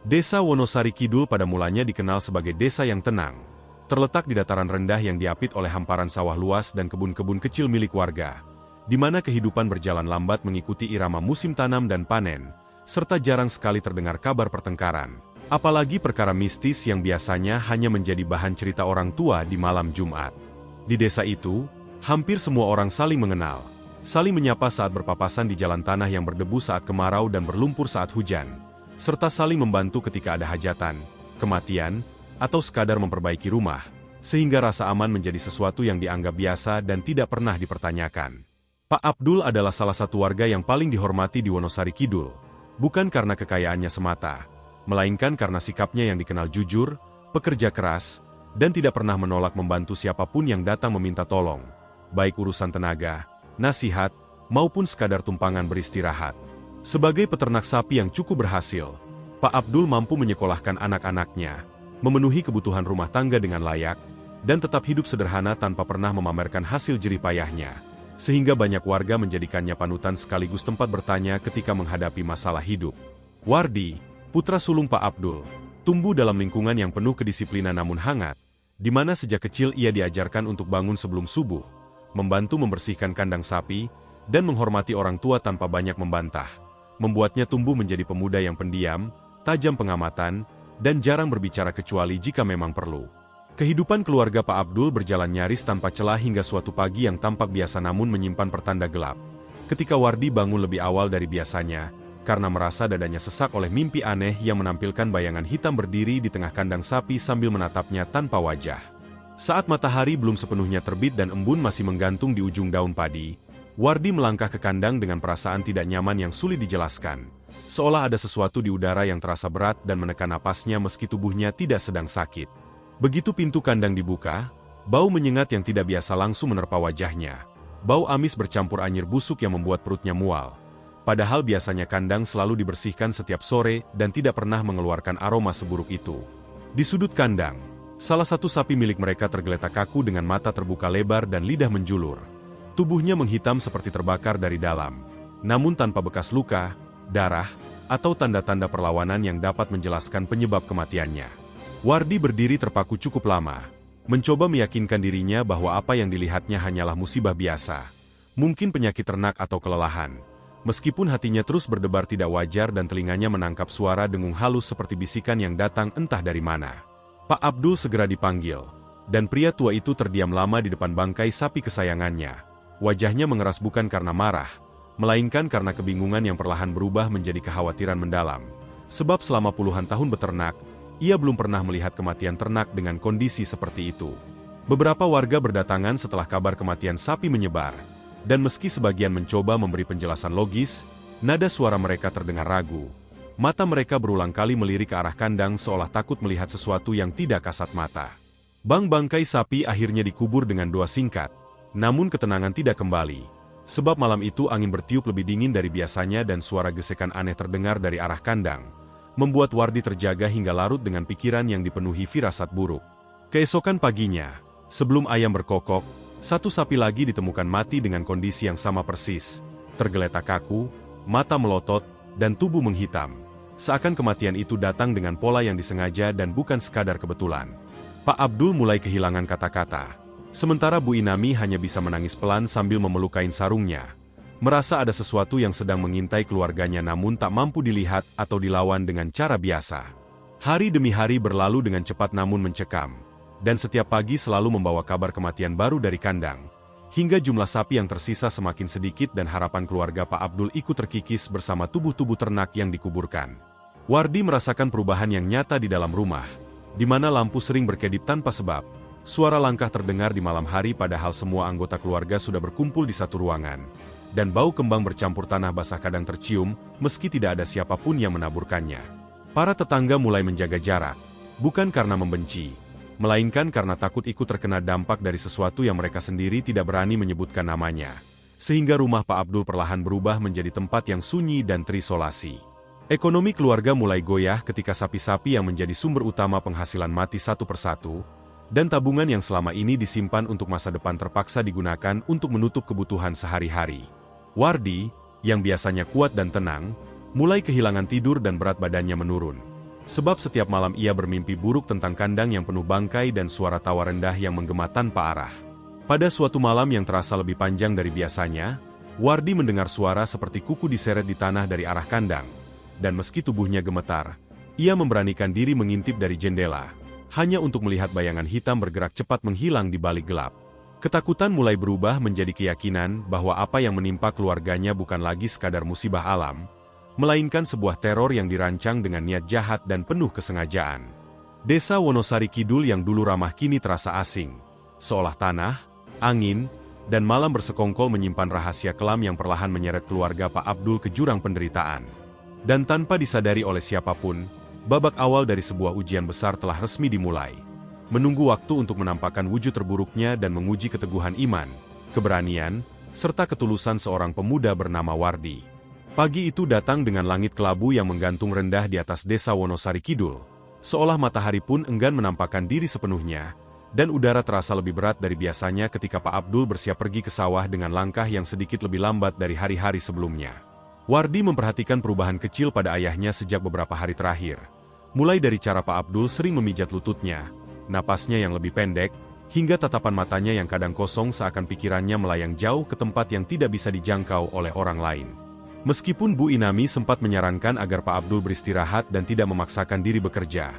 Desa Wonosari Kidul pada mulanya dikenal sebagai desa yang tenang, terletak di dataran rendah yang diapit oleh hamparan sawah luas dan kebun-kebun kecil milik warga, di mana kehidupan berjalan lambat mengikuti irama musim tanam dan panen, serta jarang sekali terdengar kabar pertengkaran, apalagi perkara mistis yang biasanya hanya menjadi bahan cerita orang tua di malam Jumat. Di desa itu, hampir semua orang saling mengenal, saling menyapa saat berpapasan di jalan tanah yang berdebu saat kemarau dan berlumpur saat hujan, serta saling membantu ketika ada hajatan, kematian, atau sekadar memperbaiki rumah, sehingga rasa aman menjadi sesuatu yang dianggap biasa dan tidak pernah dipertanyakan. Pak Abdul adalah salah satu warga yang paling dihormati di Wonosari Kidul, bukan karena kekayaannya semata, melainkan karena sikapnya yang dikenal jujur, pekerja keras, dan tidak pernah menolak membantu siapapun yang datang meminta tolong, baik urusan tenaga, nasihat, maupun sekadar tumpangan beristirahat. Sebagai peternak sapi yang cukup berhasil, Pak Abdul mampu menyekolahkan anak-anaknya, memenuhi kebutuhan rumah tangga dengan layak, dan tetap hidup sederhana tanpa pernah memamerkan hasil jerih payahnya, sehingga banyak warga menjadikannya panutan sekaligus tempat bertanya ketika menghadapi masalah hidup. Wardi, putra sulung Pak Abdul, tumbuh dalam lingkungan yang penuh kedisiplinan namun hangat, di mana sejak kecil ia diajarkan untuk bangun sebelum subuh, membantu membersihkan kandang sapi, dan menghormati orang tua tanpa banyak membantah, membuatnya tumbuh menjadi pemuda yang pendiam, tajam pengamatan, dan jarang berbicara kecuali jika memang perlu. Kehidupan keluarga Pak Abdul berjalan nyaris tanpa celah hingga suatu pagi yang tampak biasa namun menyimpan pertanda gelap. Ketika Wardi bangun lebih awal dari biasanya, karena merasa dadanya sesak oleh mimpi aneh yang menampilkan bayangan hitam berdiri di tengah kandang sapi sambil menatapnya tanpa wajah. Saat matahari belum sepenuhnya terbit dan embun masih menggantung di ujung daun padi, Wardi melangkah ke kandang dengan perasaan tidak nyaman yang sulit dijelaskan. Seolah ada sesuatu di udara yang terasa berat dan menekan napasnya meski tubuhnya tidak sedang sakit. Begitu pintu kandang dibuka, bau menyengat yang tidak biasa langsung menerpa wajahnya. Bau amis bercampur anyir busuk yang membuat perutnya mual. Padahal biasanya kandang selalu dibersihkan setiap sore dan tidak pernah mengeluarkan aroma seburuk itu. Di sudut kandang, salah satu sapi milik mereka tergeletak kaku dengan mata terbuka lebar dan lidah menjulur. Tubuhnya menghitam seperti terbakar dari dalam, namun tanpa bekas luka, darah, atau tanda-tanda perlawanan yang dapat menjelaskan penyebab kematiannya. Wardi berdiri terpaku cukup lama, mencoba meyakinkan dirinya bahwa apa yang dilihatnya hanyalah musibah biasa, mungkin penyakit ternak atau kelelahan. Meskipun hatinya terus berdebar tidak wajar dan telinganya menangkap suara dengung halus seperti bisikan yang datang entah dari mana. Pak Abdul segera dipanggil, dan pria tua itu terdiam lama di depan bangkai sapi kesayangannya. Wajahnya mengeras bukan karena marah, melainkan karena kebingungan yang perlahan berubah menjadi kekhawatiran mendalam. Sebab selama puluhan tahun beternak, ia belum pernah melihat kematian ternak dengan kondisi seperti itu. Beberapa warga berdatangan setelah kabar kematian sapi menyebar, dan meski sebagian mencoba memberi penjelasan logis, nada suara mereka terdengar ragu. Mata mereka berulang kali melirik ke arah kandang seolah takut melihat sesuatu yang tidak kasat mata. Bangkai sapi akhirnya dikubur dengan doa singkat. Namun ketenangan tidak kembali, sebab malam itu angin bertiup lebih dingin dari biasanya dan suara gesekan aneh terdengar dari arah kandang, membuat Wardi terjaga hingga larut dengan pikiran yang dipenuhi firasat buruk. Keesokan paginya, sebelum ayam berkokok, satu sapi lagi ditemukan mati dengan kondisi yang sama persis, tergeletak kaku, mata melotot, dan tubuh menghitam. Seakan kematian itu datang dengan pola yang disengaja dan bukan sekadar kebetulan. Pak Abdul mulai kehilangan kata-kata. Sementara Bu Inami hanya bisa menangis pelan sambil memeluk kain sarungnya. Merasa ada sesuatu yang sedang mengintai keluarganya namun tak mampu dilihat atau dilawan dengan cara biasa. Hari demi hari berlalu dengan cepat namun mencekam. Dan setiap pagi selalu membawa kabar kematian baru dari kandang. Hingga jumlah sapi yang tersisa semakin sedikit dan harapan keluarga Pak Abdul ikut terkikis bersama tubuh-tubuh ternak yang dikuburkan. Wardi merasakan perubahan yang nyata di dalam rumah, di mana lampu sering berkedip tanpa sebab. Suara langkah terdengar di malam hari padahal semua anggota keluarga sudah berkumpul di satu ruangan. Dan bau kembang bercampur tanah basah kadang tercium, meski tidak ada siapapun yang menaburkannya. Para tetangga mulai menjaga jarak, bukan karena membenci, melainkan karena takut ikut terkena dampak dari sesuatu yang mereka sendiri tidak berani menyebutkan namanya. Sehingga rumah Pak Abdul perlahan berubah menjadi tempat yang sunyi dan terisolasi. Ekonomi keluarga mulai goyah ketika sapi-sapi yang menjadi sumber utama penghasilan mati satu persatu, dan tabungan yang selama ini disimpan untuk masa depan terpaksa digunakan untuk menutup kebutuhan sehari-hari. Wardi, yang biasanya kuat dan tenang, mulai kehilangan tidur dan berat badannya menurun. Sebab setiap malam ia bermimpi buruk tentang kandang yang penuh bangkai dan suara tawa rendah yang menggema tanpa arah. Pada suatu malam yang terasa lebih panjang dari biasanya, Wardi mendengar suara seperti kuku diseret di tanah dari arah kandang. Dan meski tubuhnya gemetar, ia memberanikan diri mengintip dari jendela, hanya untuk melihat bayangan hitam bergerak cepat menghilang di balik gelap. Ketakutan mulai berubah menjadi keyakinan bahwa apa yang menimpa keluarganya bukan lagi sekadar musibah alam, melainkan sebuah teror yang dirancang dengan niat jahat dan penuh kesengajaan. Desa Wonosari Kidul yang dulu ramah kini terasa asing, seolah tanah, angin, dan malam bersekongkol menyimpan rahasia kelam yang perlahan menyeret keluarga Pak Abdul ke jurang penderitaan. Dan tanpa disadari oleh siapapun, babak awal dari sebuah ujian besar telah resmi dimulai. Menunggu waktu untuk menampakkan wujud terburuknya dan menguji keteguhan iman, keberanian, serta ketulusan seorang pemuda bernama Wardi. Pagi itu datang dengan langit kelabu yang menggantung rendah di atas desa Wonosari Kidul, seolah matahari pun enggan menampakkan diri sepenuhnya, dan udara terasa lebih berat dari biasanya ketika Pak Abdul bersiap pergi ke sawah dengan langkah yang sedikit lebih lambat dari hari-hari sebelumnya. Wardi memperhatikan perubahan kecil pada ayahnya sejak beberapa hari terakhir, mulai dari cara Pak Abdul sering memijat lututnya, napasnya yang lebih pendek, hingga tatapan matanya yang kadang kosong seakan pikirannya melayang jauh ke tempat yang tidak bisa dijangkau oleh orang lain. Meskipun Bu Inami sempat menyarankan agar Pak Abdul beristirahat dan tidak memaksakan diri bekerja,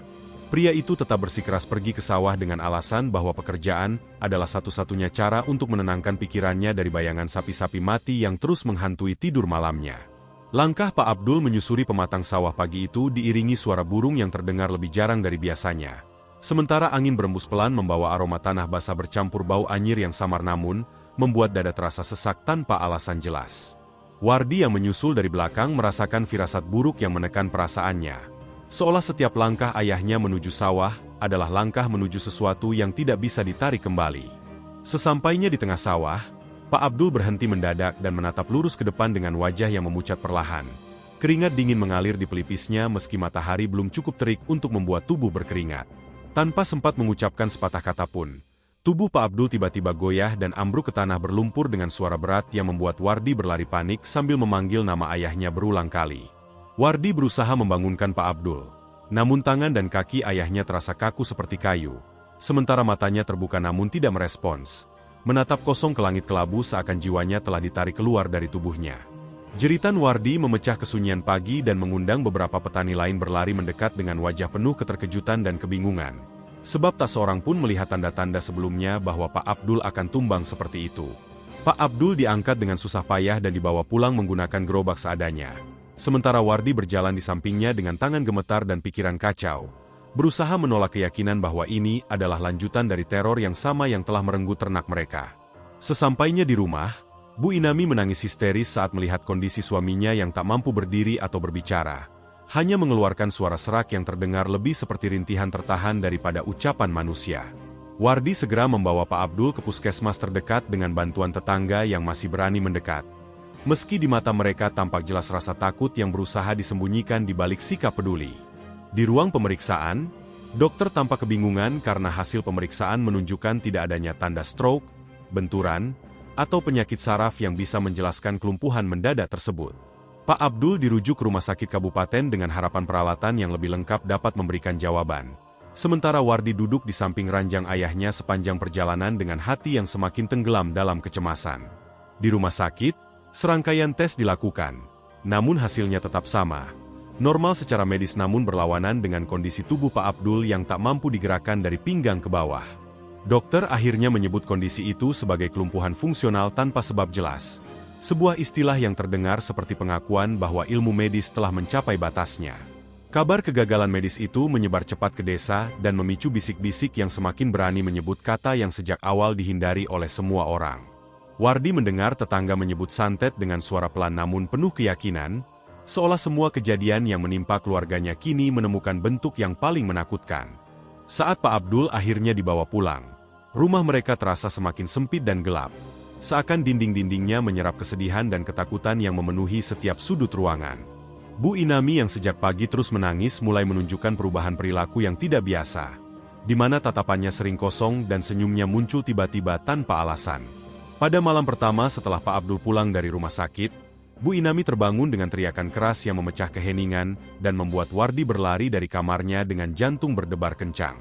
pria itu tetap bersikeras pergi ke sawah dengan alasan bahwa pekerjaan adalah satu-satunya cara untuk menenangkan pikirannya dari bayangan sapi-sapi mati yang terus menghantui tidur malamnya. Langkah Pak Abdul menyusuri pematang sawah pagi itu diiringi suara burung yang terdengar lebih jarang dari biasanya. Sementara angin berembus pelan membawa aroma tanah basah bercampur bau anyir yang samar namun, membuat dada terasa sesak tanpa alasan jelas. Wardi yang menyusul dari belakang merasakan firasat buruk yang menekan perasaannya. Seolah setiap langkah ayahnya menuju sawah adalah langkah menuju sesuatu yang tidak bisa ditarik kembali. Sesampainya di tengah sawah, Pak Abdul berhenti mendadak dan menatap lurus ke depan dengan wajah yang memucat perlahan. Keringat dingin mengalir di pelipisnya meski matahari belum cukup terik untuk membuat tubuh berkeringat. Tanpa sempat mengucapkan sepatah kata pun, tubuh Pak Abdul tiba-tiba goyah dan ambruk ke tanah berlumpur dengan suara berat yang membuat Wardi berlari panik sambil memanggil nama ayahnya berulang kali. Wardi berusaha membangunkan Pak Abdul, namun tangan dan kaki ayahnya terasa kaku seperti kayu, sementara matanya terbuka namun tidak merespons, menatap kosong ke langit kelabu seakan jiwanya telah ditarik keluar dari tubuhnya. Jeritan Wardi memecah kesunyian pagi dan mengundang beberapa petani lain berlari mendekat dengan wajah penuh keterkejutan dan kebingungan. Sebab tak seorang pun melihat tanda-tanda sebelumnya bahwa Pak Abdul akan tumbang seperti itu. Pak Abdul diangkat dengan susah payah dan dibawa pulang menggunakan gerobak seadanya. Sementara Wardi berjalan di sampingnya dengan tangan gemetar dan pikiran kacau, berusaha menolak keyakinan bahwa ini adalah lanjutan dari teror yang sama yang telah merenggut ternak mereka. Sesampainya di rumah, Bu Inami menangis histeris saat melihat kondisi suaminya yang tak mampu berdiri atau berbicara. Hanya mengeluarkan suara serak yang terdengar lebih seperti rintihan tertahan daripada ucapan manusia. Wardi segera membawa Pak Abdul ke puskesmas terdekat dengan bantuan tetangga yang masih berani mendekat. Meski di mata mereka tampak jelas rasa takut yang berusaha disembunyikan di balik sikap peduli. Di ruang pemeriksaan, dokter tampak kebingungan karena hasil pemeriksaan menunjukkan tidak adanya tanda stroke, benturan, atau penyakit saraf yang bisa menjelaskan kelumpuhan mendadak tersebut. Pak Abdul dirujuk ke rumah sakit kabupaten dengan harapan peralatan yang lebih lengkap dapat memberikan jawaban. Sementara Wardi duduk di samping ranjang ayahnya sepanjang perjalanan dengan hati yang semakin tenggelam dalam kecemasan. Di rumah sakit, serangkaian tes dilakukan. Namun hasilnya tetap sama. Normal secara medis namun berlawanan dengan kondisi tubuh Pak Abdul yang tak mampu digerakkan dari pinggang ke bawah. Dokter akhirnya menyebut kondisi itu sebagai kelumpuhan fungsional tanpa sebab jelas. Sebuah istilah yang terdengar seperti pengakuan bahwa ilmu medis telah mencapai batasnya. Kabar kegagalan medis itu menyebar cepat ke desa dan memicu bisik-bisik yang semakin berani menyebut kata yang sejak awal dihindari oleh semua orang. Wardi mendengar tetangga menyebut santet dengan suara pelan namun penuh keyakinan, seolah semua kejadian yang menimpa keluarganya kini menemukan bentuk yang paling menakutkan. Saat Pak Abdul akhirnya dibawa pulang, rumah mereka terasa semakin sempit dan gelap. Seakan dinding-dindingnya menyerap kesedihan dan ketakutan yang memenuhi setiap sudut ruangan. Bu Inami yang sejak pagi terus menangis mulai menunjukkan perubahan perilaku yang tidak biasa, di mana tatapannya sering kosong dan senyumnya muncul tiba-tiba tanpa alasan. Pada malam pertama setelah Pak Abdul pulang dari rumah sakit, Bu Inami terbangun dengan teriakan keras yang memecah keheningan dan membuat Wardi berlari dari kamarnya dengan jantung berdebar kencang.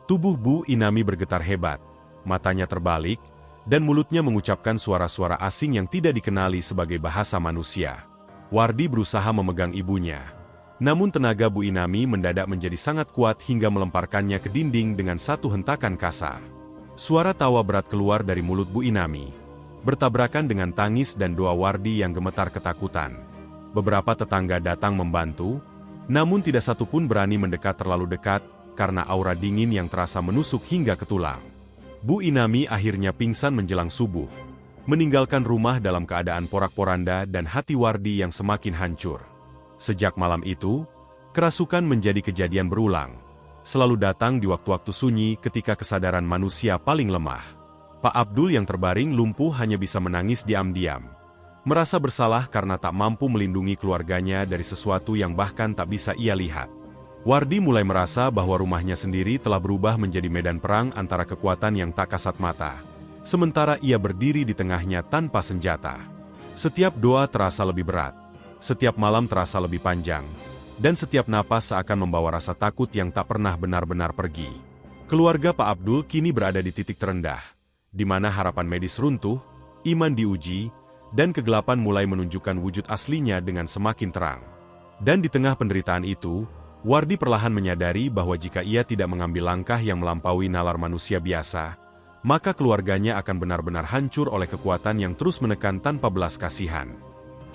Tubuh Bu Inami bergetar hebat, matanya terbalik, dan mulutnya mengucapkan suara-suara asing yang tidak dikenali sebagai bahasa manusia. Wardi berusaha memegang ibunya. Namun tenaga Bu Inami mendadak menjadi sangat kuat hingga melemparkannya ke dinding dengan satu hentakan kasar. Suara tawa berat keluar dari mulut Bu Inami, bertabrakan dengan tangis dan doa Wardi yang gemetar ketakutan. Beberapa tetangga datang membantu, namun tidak satu pun berani mendekat terlalu dekat karena aura dingin yang terasa menusuk hingga ke tulang. Bu Inami akhirnya pingsan menjelang subuh, meninggalkan rumah dalam keadaan porak-poranda dan hati Wardi yang semakin hancur. Sejak malam itu, kerasukan menjadi kejadian berulang, selalu datang di waktu-waktu sunyi ketika kesadaran manusia paling lemah. Pak Abdul yang terbaring lumpuh hanya bisa menangis diam-diam, merasa bersalah karena tak mampu melindungi keluarganya dari sesuatu yang bahkan tak bisa ia lihat. Wardi mulai merasa bahwa rumahnya sendiri telah berubah menjadi medan perang antara kekuatan yang tak kasat mata, sementara ia berdiri di tengahnya tanpa senjata. Setiap doa terasa lebih berat, setiap malam terasa lebih panjang, dan setiap napas seakan membawa rasa takut yang tak pernah benar-benar pergi. Keluarga Pak Abdul kini berada di titik terendah, di mana harapan medis runtuh, iman diuji, dan kegelapan mulai menunjukkan wujud aslinya dengan semakin terang. Dan di tengah penderitaan itu, Wardi perlahan menyadari bahwa jika ia tidak mengambil langkah yang melampaui nalar manusia biasa, maka keluarganya akan benar-benar hancur oleh kekuatan yang terus menekan tanpa belas kasihan.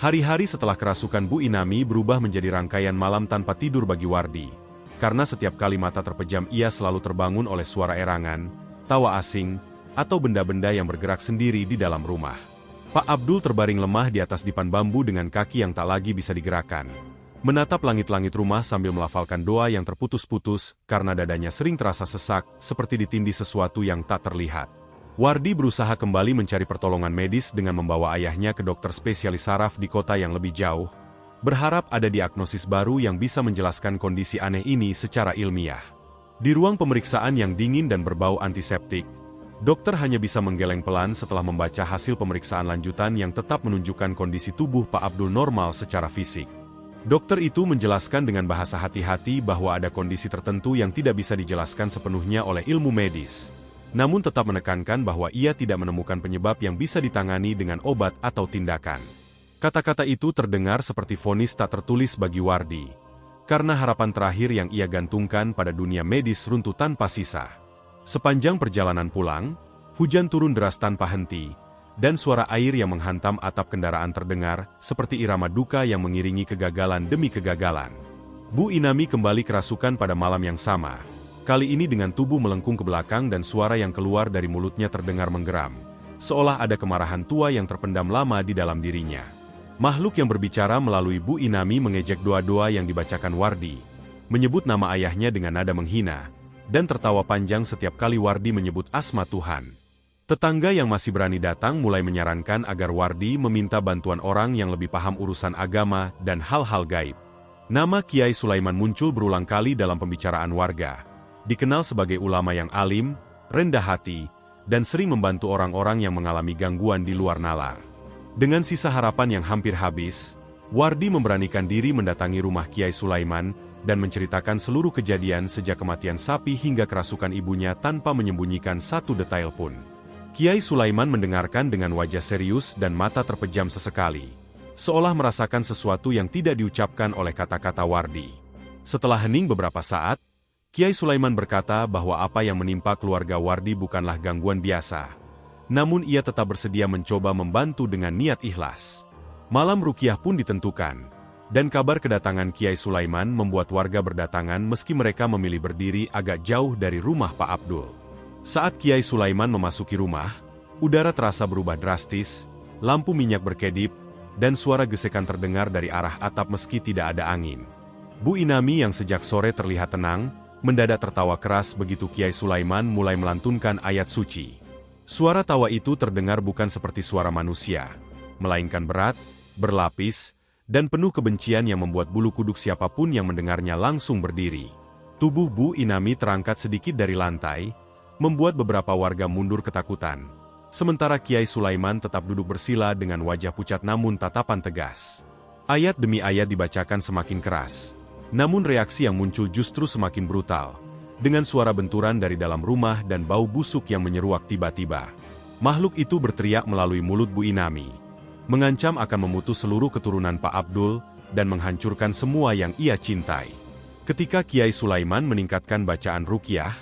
Hari-hari setelah kerasukan Bu Inami berubah menjadi rangkaian malam tanpa tidur bagi Wardi, karena setiap kali mata terpejam ia selalu terbangun oleh suara erangan, tawa asing, atau benda-benda yang bergerak sendiri di dalam rumah. Pak Abdul terbaring lemah di atas dipan bambu dengan kaki yang tak lagi bisa digerakkan, menatap langit-langit rumah sambil melafalkan doa yang terputus-putus karena dadanya sering terasa sesak seperti ditindih sesuatu yang tak terlihat. Wardi berusaha kembali mencari pertolongan medis dengan membawa ayahnya ke dokter spesialis saraf di kota yang lebih jauh, berharap ada diagnosis baru yang bisa menjelaskan kondisi aneh ini secara ilmiah. Di ruang pemeriksaan yang dingin dan berbau antiseptik, dokter hanya bisa menggeleng pelan setelah membaca hasil pemeriksaan lanjutan yang tetap menunjukkan kondisi tubuh Pak Abdul normal secara fisik. Dokter itu menjelaskan dengan bahasa hati-hati bahwa ada kondisi tertentu yang tidak bisa dijelaskan sepenuhnya oleh ilmu medis, namun tetap menekankan bahwa ia tidak menemukan penyebab yang bisa ditangani dengan obat atau tindakan. Kata-kata itu terdengar seperti vonis tak tertulis bagi Wardi, karena harapan terakhir yang ia gantungkan pada dunia medis runtuh tanpa sisa. Sepanjang perjalanan pulang, hujan turun deras tanpa henti, dan suara air yang menghantam atap kendaraan terdengar seperti irama duka yang mengiringi kegagalan demi kegagalan. Bu Inami kembali kerasukan pada malam yang sama, kali ini dengan tubuh melengkung ke belakang dan suara yang keluar dari mulutnya terdengar menggeram, seolah ada kemarahan tua yang terpendam lama di dalam dirinya. Makhluk yang berbicara melalui Bu Inami mengejek doa-doa yang dibacakan Wardi, menyebut nama ayahnya dengan nada menghina, dan tertawa panjang setiap kali Wardi menyebut asma Tuhan. Tetangga yang masih berani datang mulai menyarankan agar Wardi meminta bantuan orang yang lebih paham urusan agama dan hal-hal gaib. Nama Kiai Sulaiman muncul berulang kali dalam pembicaraan warga. Dikenal sebagai ulama yang alim, rendah hati, dan sering membantu orang-orang yang mengalami gangguan di luar nalar. Dengan sisa harapan yang hampir habis, Wardi memberanikan diri mendatangi rumah Kiai Sulaiman dan menceritakan seluruh kejadian sejak kematian sapi hingga kerasukan ibunya tanpa menyembunyikan satu detail pun. Kiai Sulaiman mendengarkan dengan wajah serius dan mata terpejam sesekali, seolah merasakan sesuatu yang tidak diucapkan oleh kata-kata Wardi. Setelah hening beberapa saat, Kiai Sulaiman berkata bahwa apa yang menimpa keluarga Wardi bukanlah gangguan biasa, namun ia tetap bersedia mencoba membantu dengan niat ikhlas. Malam ruqyah pun ditentukan, dan kabar kedatangan Kiai Sulaiman membuat warga berdatangan meski mereka memilih berdiri agak jauh dari rumah Pak Abdul. Saat Kiai Sulaiman memasuki rumah, udara terasa berubah drastis, lampu minyak berkedip, dan suara gesekan terdengar dari arah atap meski tidak ada angin. Bu Inami yang sejak sore terlihat tenang, mendadak tertawa keras begitu Kiai Sulaiman mulai melantunkan ayat suci. Suara tawa itu terdengar bukan seperti suara manusia, melainkan berat, berlapis, dan penuh kebencian yang membuat bulu kuduk siapapun yang mendengarnya langsung berdiri. Tubuh Bu Inami terangkat sedikit dari lantai, membuat beberapa warga mundur ketakutan, Sementara Kiai Sulaiman tetap duduk bersila dengan wajah pucat namun tatapan tegas. Ayat demi ayat dibacakan semakin keras. Namun reaksi yang muncul justru semakin brutal. Dengan suara benturan dari dalam rumah dan bau busuk yang menyeruak tiba-tiba. Makhluk itu berteriak melalui mulut Bu Inami. Mengancam akan memutus seluruh keturunan Pak Abdul dan menghancurkan semua yang ia cintai. Ketika Kiai Sulaiman meningkatkan bacaan ruqyah,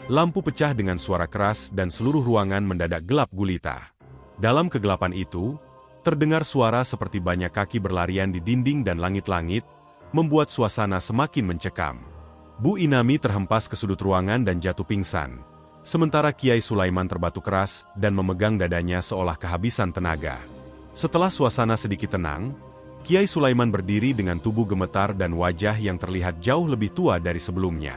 lampu pecah dengan suara keras dan seluruh ruangan mendadak gelap gulita. Dalam kegelapan itu, terdengar suara seperti banyak kaki berlarian di dinding dan langit-langit, membuat suasana semakin mencekam. Bu Inami terhempas ke sudut ruangan dan jatuh pingsan, sementara Kiai Sulaiman terbatuk keras dan memegang dadanya seolah kehabisan tenaga. Setelah suasana sedikit tenang, Kiai Sulaiman berdiri dengan tubuh gemetar dan wajah yang terlihat jauh lebih tua dari sebelumnya.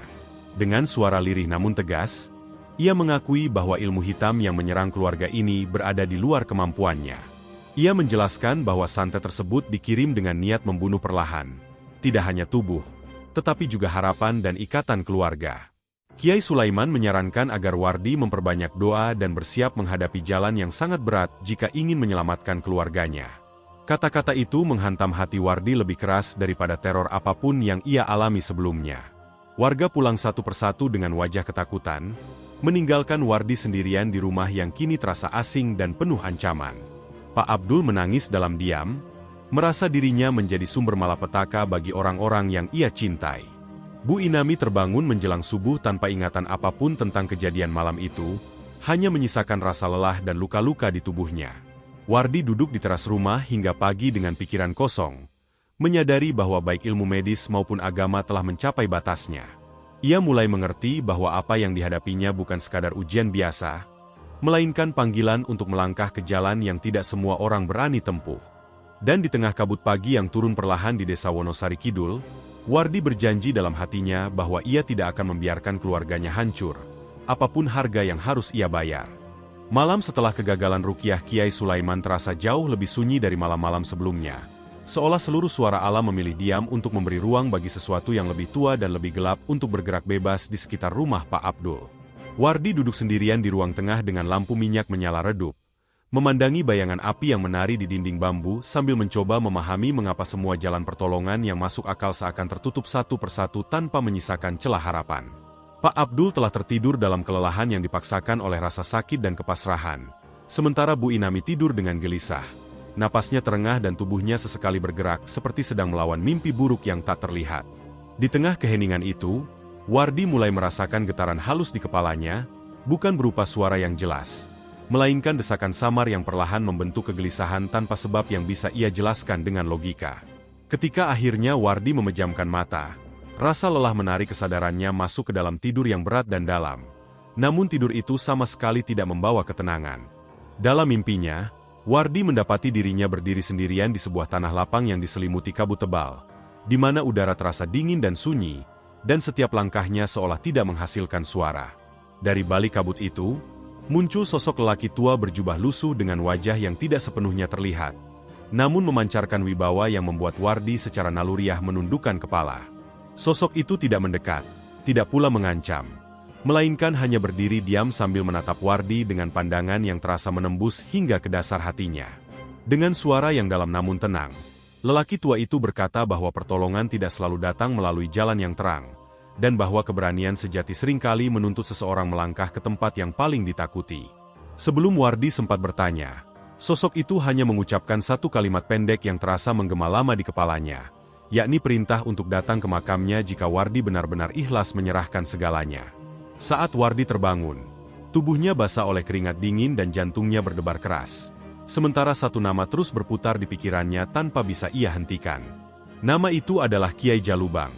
Dengan suara lirih namun tegas, ia mengakui bahwa ilmu hitam yang menyerang keluarga ini berada di luar kemampuannya. Ia menjelaskan bahwa santet tersebut dikirim dengan niat membunuh perlahan, tidak hanya tubuh, tetapi juga harapan dan ikatan keluarga. Kiai Sulaiman menyarankan agar Wardi memperbanyak doa dan bersiap menghadapi jalan yang sangat berat jika ingin menyelamatkan keluarganya. Kata-kata itu menghantam hati Wardi lebih keras daripada teror apapun yang ia alami sebelumnya. Warga pulang satu persatu dengan wajah ketakutan, meninggalkan Wardi sendirian di rumah yang kini terasa asing dan penuh ancaman. Pak Abdul menangis dalam diam, merasa dirinya menjadi sumber malapetaka bagi orang-orang yang ia cintai. Bu Inami terbangun menjelang subuh tanpa ingatan apapun tentang kejadian malam itu, hanya menyisakan rasa lelah dan luka-luka di tubuhnya. Wardi duduk di teras rumah hingga pagi dengan pikiran kosong, menyadari bahwa baik ilmu medis maupun agama telah mencapai batasnya. Ia mulai mengerti bahwa apa yang dihadapinya bukan sekadar ujian biasa, melainkan panggilan untuk melangkah ke jalan yang tidak semua orang berani tempuh. Dan di tengah kabut pagi yang turun perlahan di desa Wonosari Kidul, Wardi berjanji dalam hatinya bahwa ia tidak akan membiarkan keluarganya hancur, apapun harga yang harus ia bayar. Malam setelah kegagalan ruqyah Kiai Sulaiman terasa jauh lebih sunyi dari malam-malam sebelumnya. Seolah seluruh suara alam memilih diam untuk memberi ruang bagi sesuatu yang lebih tua dan lebih gelap untuk bergerak bebas di sekitar rumah Pak Abdul. Wardi duduk sendirian di ruang tengah dengan lampu minyak menyala redup, memandangi bayangan api yang menari di dinding bambu sambil mencoba memahami mengapa semua jalan pertolongan yang masuk akal seakan tertutup satu persatu tanpa menyisakan celah harapan. Pak Abdul telah tertidur dalam kelelahan yang dipaksakan oleh rasa sakit dan kepasrahan, sementara Bu Inami tidur dengan gelisah. Napasnya terengah dan tubuhnya sesekali bergerak seperti sedang melawan mimpi buruk yang tak terlihat. Di tengah keheningan itu, Wardi mulai merasakan getaran halus di kepalanya, bukan berupa suara yang jelas, melainkan desakan samar yang perlahan membentuk kegelisahan tanpa sebab yang bisa ia jelaskan dengan logika. Ketika akhirnya Wardi memejamkan mata, rasa lelah menarik kesadarannya masuk ke dalam tidur yang berat dan dalam. Namun tidur itu sama sekali tidak membawa ketenangan. Dalam mimpinya, Wardi mendapati dirinya berdiri sendirian di sebuah tanah lapang yang diselimuti kabut tebal, di mana udara terasa dingin dan sunyi, dan setiap langkahnya seolah tidak menghasilkan suara. Dari balik kabut itu, muncul sosok lelaki tua berjubah lusuh dengan wajah yang tidak sepenuhnya terlihat, namun memancarkan wibawa yang membuat Wardi secara naluriah menundukkan kepala. Sosok itu tidak mendekat, tidak pula mengancam, melainkan hanya berdiri diam sambil menatap Wardi dengan pandangan yang terasa menembus hingga ke dasar hatinya. Dengan suara yang dalam namun tenang, lelaki tua itu berkata bahwa pertolongan tidak selalu datang melalui jalan yang terang, dan bahwa keberanian sejati seringkali menuntut seseorang melangkah ke tempat yang paling ditakuti. Sebelum Wardi sempat bertanya, sosok itu hanya mengucapkan satu kalimat pendek yang terasa menggema lama di kepalanya, yakni perintah untuk datang ke makamnya jika Wardi benar-benar ikhlas menyerahkan segalanya. Saat Wardi terbangun, tubuhnya basah oleh keringat dingin dan jantungnya berdebar keras. Sementara satu nama terus berputar di pikirannya tanpa bisa ia hentikan. Nama itu adalah Kiai Jalubang,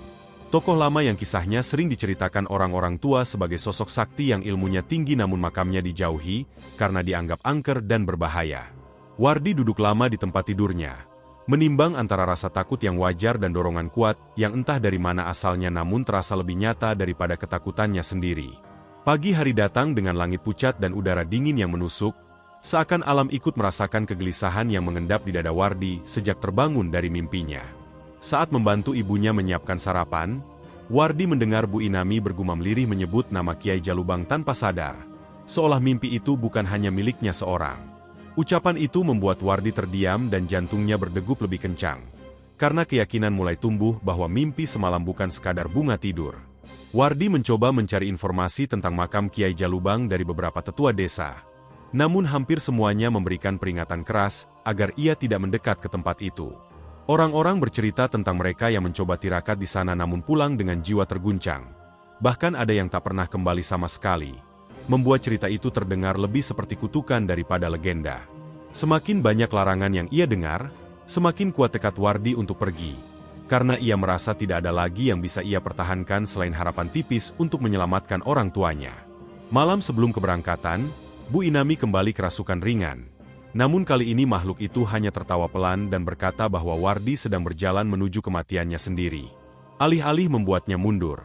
tokoh lama yang kisahnya sering diceritakan orang-orang tua sebagai sosok sakti yang ilmunya tinggi namun makamnya dijauhi karena dianggap angker dan berbahaya. Wardi duduk lama di tempat tidurnya, menimbang antara rasa takut yang wajar dan dorongan kuat yang entah dari mana asalnya namun terasa lebih nyata daripada ketakutannya sendiri. Pagi hari datang dengan langit pucat dan udara dingin yang menusuk, seakan alam ikut merasakan kegelisahan yang mengendap di dada Wardi sejak terbangun dari mimpinya. Saat membantu ibunya menyiapkan sarapan, Wardi mendengar Bu Inami bergumam lirih menyebut nama Kiai Jalubang tanpa sadar, seolah mimpi itu bukan hanya miliknya seorang. Ucapan itu membuat Wardi terdiam dan jantungnya berdegup lebih kencang, karena keyakinan mulai tumbuh bahwa mimpi semalam bukan sekadar bunga tidur. Wardi mencoba mencari informasi tentang makam Kiai Jalubang dari beberapa tetua desa. Namun hampir semuanya memberikan peringatan keras agar ia tidak mendekat ke tempat itu. Orang-orang bercerita tentang mereka yang mencoba tirakat di sana namun pulang dengan jiwa terguncang. Bahkan ada yang tak pernah kembali sama sekali. Membuat cerita itu terdengar lebih seperti kutukan daripada legenda. Semakin banyak larangan yang ia dengar, semakin kuat tekad Wardi untuk pergi. Karena ia merasa tidak ada lagi yang bisa ia pertahankan selain harapan tipis untuk menyelamatkan orang tuanya. Malam sebelum keberangkatan, Bu Inami kembali kerasukan ringan. Namun kali ini makhluk itu hanya tertawa pelan dan berkata bahwa Wardi sedang berjalan menuju kematiannya sendiri. Alih-alih membuatnya mundur.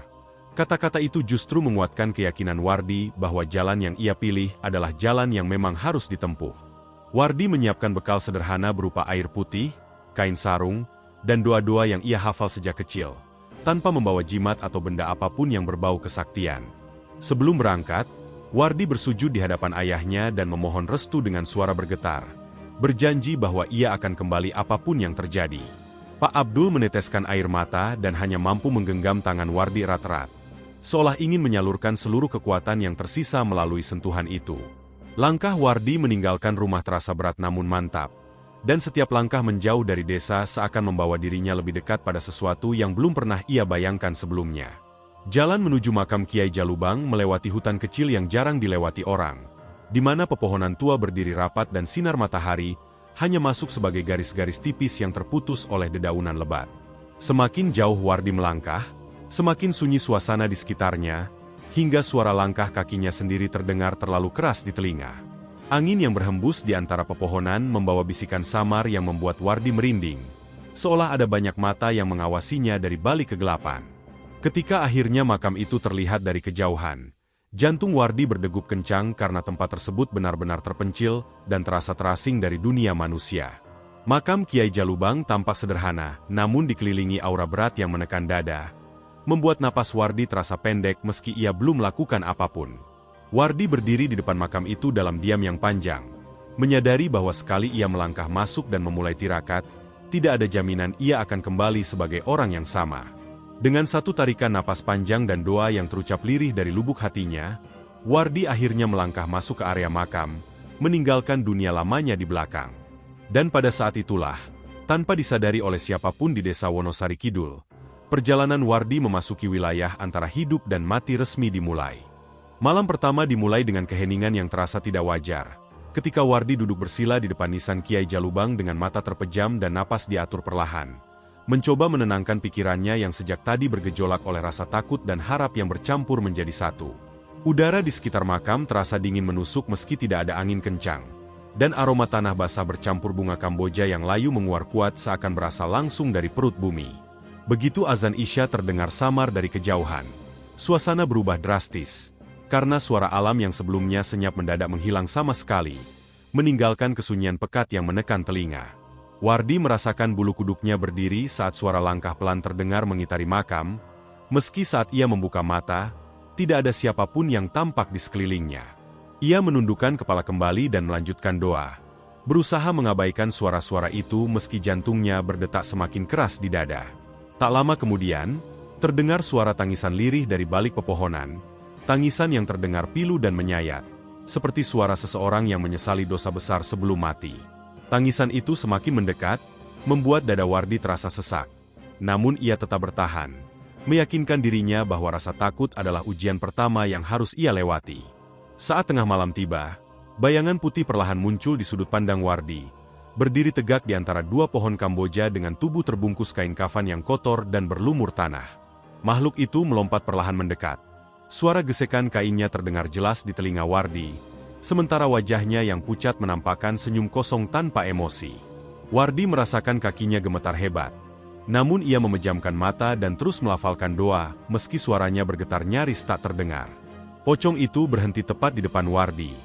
Kata-kata itu justru menguatkan keyakinan Wardi bahwa jalan yang ia pilih adalah jalan yang memang harus ditempuh. Wardi menyiapkan bekal sederhana berupa air putih, kain sarung, dan doa-doa yang ia hafal sejak kecil, tanpa membawa jimat atau benda apapun yang berbau kesaktian. Sebelum berangkat, Wardi bersujud di hadapan ayahnya dan memohon restu dengan suara bergetar, berjanji bahwa ia akan kembali apapun yang terjadi. Pak Abdul meneteskan air mata dan hanya mampu menggenggam tangan Wardi erat-erat, seolah ingin menyalurkan seluruh kekuatan yang tersisa melalui sentuhan itu. Langkah Wardi meninggalkan rumah terasa berat namun mantap, dan setiap langkah menjauh dari desa seakan membawa dirinya lebih dekat pada sesuatu yang belum pernah ia bayangkan sebelumnya. Jalan menuju makam Kiai Jalubang melewati hutan kecil yang jarang dilewati orang, di mana pepohonan tua berdiri rapat dan sinar matahari hanya masuk sebagai garis-garis tipis yang terputus oleh dedaunan lebat. Semakin jauh Wardi melangkah, semakin sunyi suasana di sekitarnya, hingga suara langkah kakinya sendiri terdengar terlalu keras di telinga. Angin yang berhembus di antara pepohonan membawa bisikan samar yang membuat Wardi merinding, seolah ada banyak mata yang mengawasinya dari balik kegelapan. Ketika akhirnya makam itu terlihat dari kejauhan, jantung Wardi berdegup kencang karena tempat tersebut benar-benar terpencil dan terasa terasing dari dunia manusia. Makam Kiai Jalubang tampak sederhana, namun dikelilingi aura berat yang menekan dada, membuat napas Wardi terasa pendek meski ia belum melakukan apapun. Wardi berdiri di depan makam itu dalam diam yang panjang, menyadari bahwa sekali ia melangkah masuk dan memulai tirakat, tidak ada jaminan ia akan kembali sebagai orang yang sama. Dengan satu tarikan napas panjang dan doa yang terucap lirih dari lubuk hatinya, Wardi akhirnya melangkah masuk ke area makam, meninggalkan dunia lamanya di belakang. Dan pada saat itulah, tanpa disadari oleh siapapun di desa Wonosari Kidul, perjalanan Wardi memasuki wilayah antara hidup dan mati resmi dimulai. Malam pertama dimulai dengan keheningan yang terasa tidak wajar, ketika Wardi duduk bersila di depan nisan Kiai Jalubang dengan mata terpejam dan napas diatur perlahan, mencoba menenangkan pikirannya yang sejak tadi bergejolak oleh rasa takut dan harap yang bercampur menjadi satu. Udara di sekitar makam terasa dingin menusuk meski tidak ada angin kencang, dan aroma tanah basah bercampur bunga Kamboja yang layu menguar kuat seakan berasal langsung dari perut bumi. Begitu azan Isya terdengar samar dari kejauhan, suasana berubah drastis, karena suara alam yang sebelumnya senyap mendadak menghilang sama sekali, meninggalkan kesunyian pekat yang menekan telinga. Wardi merasakan bulu kuduknya berdiri saat suara langkah pelan terdengar mengitari makam, meski saat ia membuka mata, tidak ada siapapun yang tampak di sekelilingnya. Ia menundukkan kepala kembali dan melanjutkan doa, berusaha mengabaikan suara-suara itu meski jantungnya berdetak semakin keras di dada. Tak lama kemudian, terdengar suara tangisan lirih dari balik pepohonan, tangisan yang terdengar pilu dan menyayat, seperti suara seseorang yang menyesali dosa besar sebelum mati. Tangisan itu semakin mendekat, membuat dada Wardi terasa sesak. Namun ia tetap bertahan, meyakinkan dirinya bahwa rasa takut adalah ujian pertama yang harus ia lewati. Saat tengah malam tiba, bayangan putih perlahan muncul di sudut pandang Wardi, berdiri tegak di antara dua pohon Kamboja dengan tubuh terbungkus kain kafan yang kotor dan berlumur tanah. Makhluk itu melompat perlahan mendekat. Suara gesekan kainnya terdengar jelas di telinga Wardi, sementara wajahnya yang pucat menampakkan senyum kosong tanpa emosi. Wardi merasakan kakinya gemetar hebat, namun ia memejamkan mata dan terus melafalkan doa, meski suaranya bergetar nyaris tak terdengar. Pocong itu berhenti tepat di depan Wardi,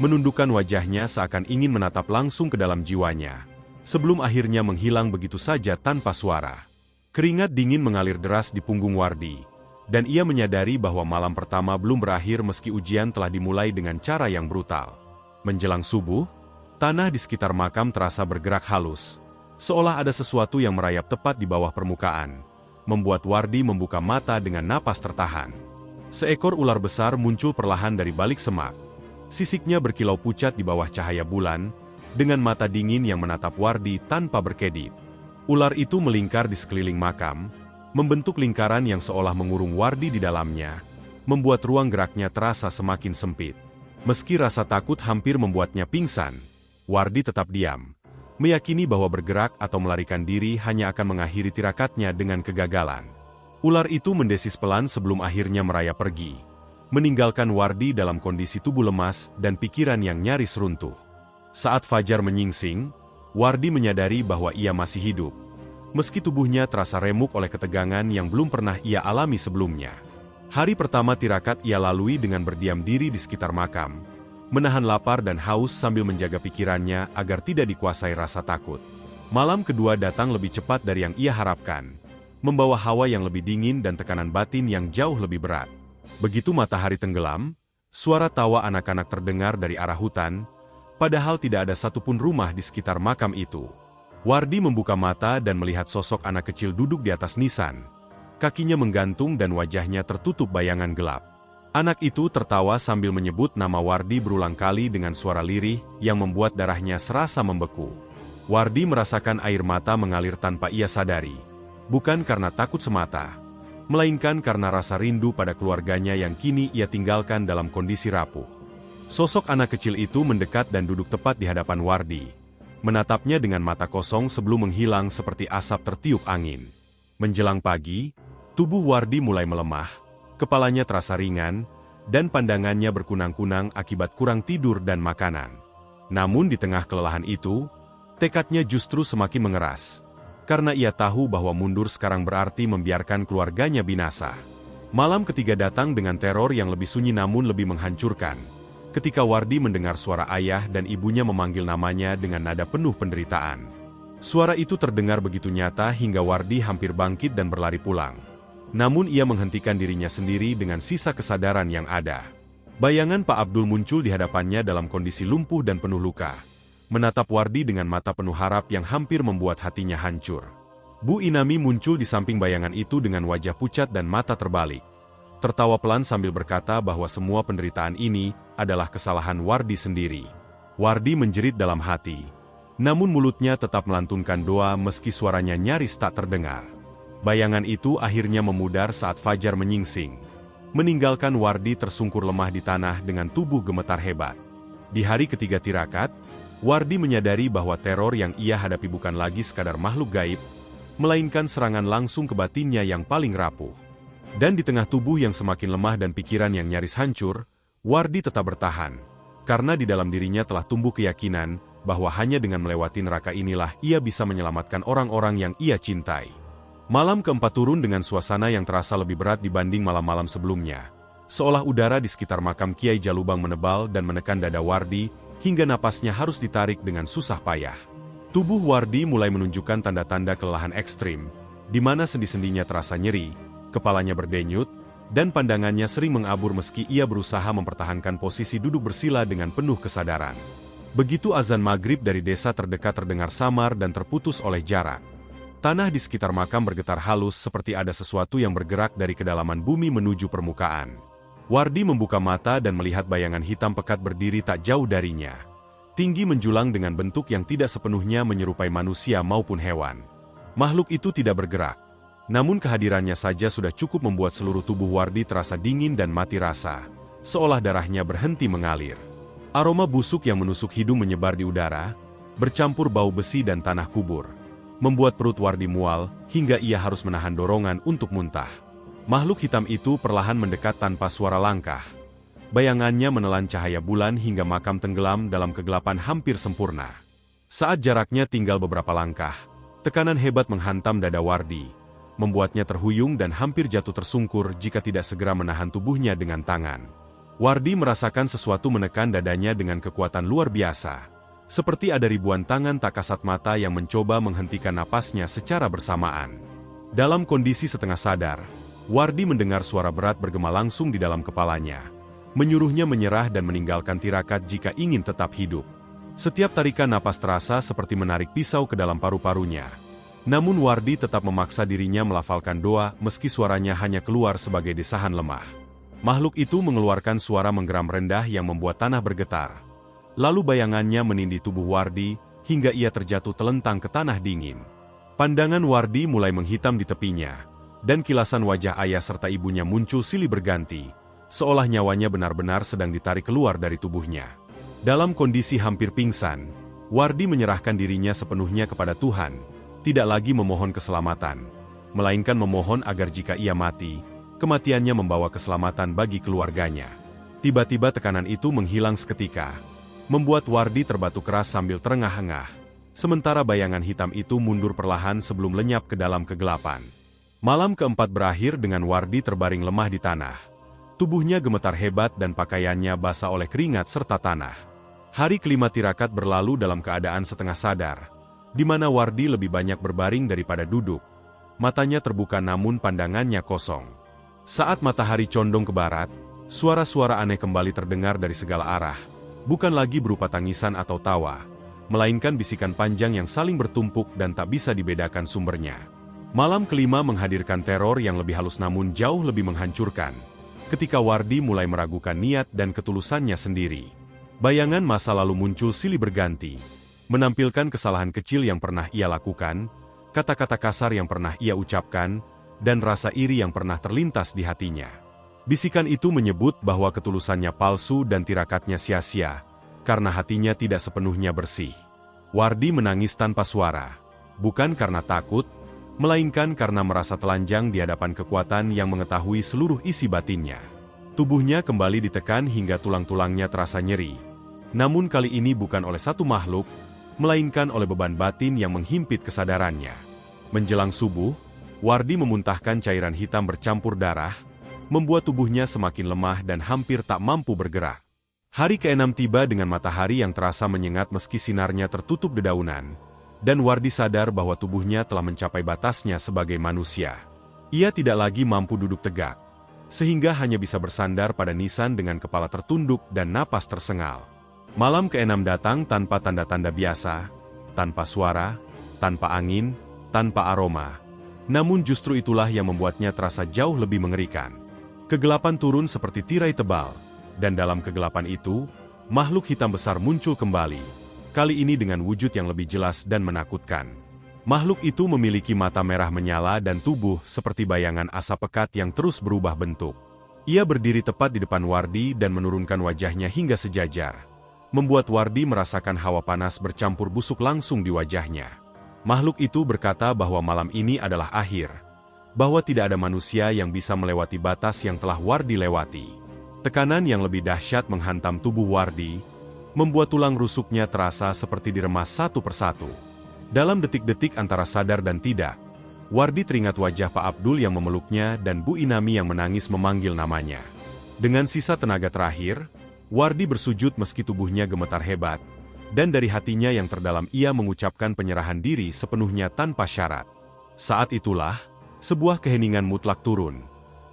menundukkan wajahnya seakan ingin menatap langsung ke dalam jiwanya, sebelum akhirnya menghilang begitu saja tanpa suara. Keringat dingin mengalir deras di punggung Wardi, Dan ia menyadari bahwa malam pertama belum berakhir meski ujian telah dimulai dengan cara yang brutal. Menjelang subuh, tanah di sekitar makam terasa bergerak halus, seolah ada sesuatu yang merayap tepat di bawah permukaan, membuat Wardi membuka mata dengan napas tertahan. Seekor ular besar muncul perlahan dari balik semak. Sisiknya berkilau pucat di bawah cahaya bulan, dengan mata dingin yang menatap Wardi tanpa berkedip. Ular itu melingkar di sekeliling makam, membentuk lingkaran yang seolah mengurung Wardi di dalamnya, membuat ruang geraknya terasa semakin sempit. Meski rasa takut hampir membuatnya pingsan, Wardi tetap diam, meyakini bahwa bergerak atau melarikan diri hanya akan mengakhiri tirakatnya dengan kegagalan. Ular itu mendesis pelan sebelum akhirnya merayap pergi, meninggalkan Wardi dalam kondisi tubuh lemas dan pikiran yang nyaris runtuh. Saat fajar menyingsing, Wardi menyadari bahwa ia masih hidup, meski tubuhnya terasa remuk oleh ketegangan yang belum pernah ia alami sebelumnya. Hari pertama tirakat ia lalui dengan berdiam diri di sekitar makam, menahan lapar dan haus sambil menjaga pikirannya agar tidak dikuasai rasa takut. Malam kedua datang lebih cepat dari yang ia harapkan, membawa hawa yang lebih dingin dan tekanan batin yang jauh lebih berat. Begitu matahari tenggelam, suara tawa anak-anak terdengar dari arah hutan, padahal tidak ada satupun rumah di sekitar makam itu. Wardi membuka mata dan melihat sosok anak kecil duduk di atas nisan. Kakinya menggantung dan wajahnya tertutup bayangan gelap. Anak itu tertawa sambil menyebut nama Wardi berulang kali dengan suara lirih yang membuat darahnya serasa membeku. Wardi merasakan air mata mengalir tanpa ia sadari. Bukan karena takut semata, melainkan karena rasa rindu pada keluarganya yang kini ia tinggalkan dalam kondisi rapuh. Sosok anak kecil itu mendekat dan duduk tepat di hadapan Wardi, menatapnya dengan mata kosong sebelum menghilang seperti asap tertiup angin. Menjelang pagi, tubuh Wardi mulai melemah, kepalanya terasa ringan, dan pandangannya berkunang-kunang akibat kurang tidur dan makanan. Namun di tengah kelelahan itu, tekadnya justru semakin mengeras, karena ia tahu bahwa mundur sekarang berarti membiarkan keluarganya binasa. Malam ketiga datang dengan teror yang lebih sunyi namun lebih menghancurkan, ketika Wardi mendengar suara ayah dan ibunya memanggil namanya dengan nada penuh penderitaan. Suara itu terdengar begitu nyata hingga Wardi hampir bangkit dan berlari pulang. Namun ia menghentikan dirinya sendiri dengan sisa kesadaran yang ada. Bayangan Pak Abdul muncul di hadapannya dalam kondisi lumpuh dan penuh luka, menatap Wardi dengan mata penuh harap yang hampir membuat hatinya hancur. Bu Inami muncul di samping bayangan itu dengan wajah pucat dan mata terbalik, tertawa pelan sambil berkata bahwa semua penderitaan ini adalah kesalahan Wardi sendiri. Wardi menjerit dalam hati, namun mulutnya tetap melantunkan doa meski suaranya nyaris tak terdengar. Bayangan itu akhirnya memudar saat fajar menyingsing, meninggalkan Wardi tersungkur lemah di tanah dengan tubuh gemetar hebat. Di hari ketiga tirakat, Wardi menyadari bahwa teror yang ia hadapi bukan lagi sekadar makhluk gaib, melainkan serangan langsung ke batinnya yang paling rapuh. Dan di tengah tubuh yang semakin lemah dan pikiran yang nyaris hancur, Wardi tetap bertahan, karena di dalam dirinya telah tumbuh keyakinan bahwa hanya dengan melewati neraka inilah ia bisa menyelamatkan orang-orang yang ia cintai. Malam keempat turun dengan suasana yang terasa lebih berat dibanding malam-malam sebelumnya, seolah udara di sekitar makam Kiai Jalubang menebal dan menekan dada Wardi, hingga napasnya harus ditarik dengan susah payah. Tubuh Wardi mulai menunjukkan tanda-tanda kelelahan ekstrim, di mana sendi-sendinya terasa nyeri, kepalanya berdenyut, dan pandangannya sering mengabur meski ia berusaha mempertahankan posisi duduk bersila dengan penuh kesadaran. Begitu azan maghrib dari desa terdekat terdengar samar dan terputus oleh jarak, tanah di sekitar makam bergetar halus seperti ada sesuatu yang bergerak dari kedalaman bumi menuju permukaan. Wardi membuka mata dan melihat bayangan hitam pekat berdiri tak jauh darinya, tinggi menjulang dengan bentuk yang tidak sepenuhnya menyerupai manusia maupun hewan. Makhluk itu tidak bergerak, namun kehadirannya saja sudah cukup membuat seluruh tubuh Wardi terasa dingin dan mati rasa, seolah darahnya berhenti mengalir. Aroma busuk yang menusuk hidung menyebar di udara, bercampur bau besi dan tanah kubur, membuat perut Wardi mual hingga ia harus menahan dorongan untuk muntah. Makhluk hitam itu perlahan mendekat tanpa suara langkah. Bayangannya menelan cahaya bulan hingga makam tenggelam dalam kegelapan hampir sempurna. Saat jaraknya tinggal beberapa langkah, tekanan hebat menghantam dada Wardi, membuatnya terhuyung dan hampir jatuh tersungkur jika tidak segera menahan tubuhnya dengan tangan. Wardi merasakan sesuatu menekan dadanya dengan kekuatan luar biasa, seperti ada ribuan tangan tak kasat mata yang mencoba menghentikan napasnya secara bersamaan. Dalam kondisi setengah sadar, Wardi mendengar suara berat bergema langsung di dalam kepalanya, menyuruhnya menyerah dan meninggalkan tirakat jika ingin tetap hidup. Setiap tarikan napas terasa seperti menarik pisau ke dalam paru-parunya. Namun Wardi tetap memaksa dirinya melafalkan doa meski suaranya hanya keluar sebagai desahan lemah. Makhluk itu mengeluarkan suara menggeram rendah yang membuat tanah bergetar. Lalu bayangannya menindih tubuh Wardi hingga ia terjatuh telentang ke tanah dingin. Pandangan Wardi mulai menghitam di tepinya, dan kilasan wajah ayah serta ibunya muncul silih berganti, seolah nyawanya benar-benar sedang ditarik keluar dari tubuhnya. Dalam kondisi hampir pingsan, Wardi menyerahkan dirinya sepenuhnya kepada Tuhan, tidak lagi memohon keselamatan, melainkan memohon agar jika ia mati, kematiannya membawa keselamatan bagi keluarganya. Tiba-tiba tekanan itu menghilang seketika, membuat Wardi terbatuk keras sambil terengah-engah, sementara bayangan hitam itu mundur perlahan sebelum lenyap ke dalam kegelapan. Malam keempat berakhir dengan Wardi terbaring lemah di tanah. Tubuhnya gemetar hebat dan pakaiannya basah oleh keringat serta tanah. Hari kelima tirakat berlalu dalam keadaan setengah sadar, di mana Wardi lebih banyak berbaring daripada duduk. Matanya terbuka namun pandangannya kosong. Saat matahari condong ke barat, suara-suara aneh kembali terdengar dari segala arah, bukan lagi berupa tangisan atau tawa, melainkan bisikan panjang yang saling bertumpuk dan tak bisa dibedakan sumbernya. Malam kelima menghadirkan teror yang lebih halus namun jauh lebih menghancurkan, ketika Wardi mulai meragukan niat dan ketulusannya sendiri. Bayangan masa lalu muncul silih berganti, menampilkan kesalahan kecil yang pernah ia lakukan, kata-kata kasar yang pernah ia ucapkan, dan rasa iri yang pernah terlintas di hatinya. Bisikan itu menyebut bahwa ketulusannya palsu dan tirakatnya sia-sia, karena hatinya tidak sepenuhnya bersih. Wardi menangis tanpa suara, bukan karena takut, melainkan karena merasa telanjang di hadapan kekuatan yang mengetahui seluruh isi batinnya. Tubuhnya kembali ditekan hingga tulang-tulangnya terasa nyeri. Namun kali ini bukan oleh satu makhluk, melainkan oleh beban batin yang menghimpit kesadarannya. Menjelang subuh, Wardi memuntahkan cairan hitam bercampur darah, membuat tubuhnya semakin lemah dan hampir tak mampu bergerak. Hari ke-6 tiba dengan matahari yang terasa menyengat meski sinarnya tertutup dedaunan, dan Wardi sadar bahwa tubuhnya telah mencapai batasnya sebagai manusia. Ia tidak lagi mampu duduk tegak, sehingga hanya bisa bersandar pada nisan dengan kepala tertunduk dan napas tersengal. Malam ke-6 datang tanpa tanda-tanda biasa, tanpa suara, tanpa angin, tanpa aroma. Namun justru itulah yang membuatnya terasa jauh lebih mengerikan. Kegelapan turun seperti tirai tebal, dan dalam kegelapan itu, makhluk hitam besar muncul kembali. Kali ini dengan wujud yang lebih jelas dan menakutkan. Makhluk itu memiliki mata merah menyala dan tubuh seperti bayangan asap pekat yang terus berubah bentuk. Ia berdiri tepat di depan Wardi dan menurunkan wajahnya hingga sejajar, membuat Wardi merasakan hawa panas bercampur busuk langsung di wajahnya. Makhluk itu berkata bahwa malam ini adalah akhir, bahwa tidak ada manusia yang bisa melewati batas yang telah Wardi lewati. Tekanan yang lebih dahsyat menghantam tubuh Wardi, membuat tulang rusuknya terasa seperti diremas satu persatu. Dalam detik-detik antara sadar dan tidak, Wardi teringat wajah Pak Abdul yang memeluknya dan Bu Inami yang menangis memanggil namanya. Dengan sisa tenaga terakhir, Wardi bersujud meski tubuhnya gemetar hebat, dan dari hatinya yang terdalam ia mengucapkan penyerahan diri sepenuhnya tanpa syarat. Saat itulah, sebuah keheningan mutlak turun,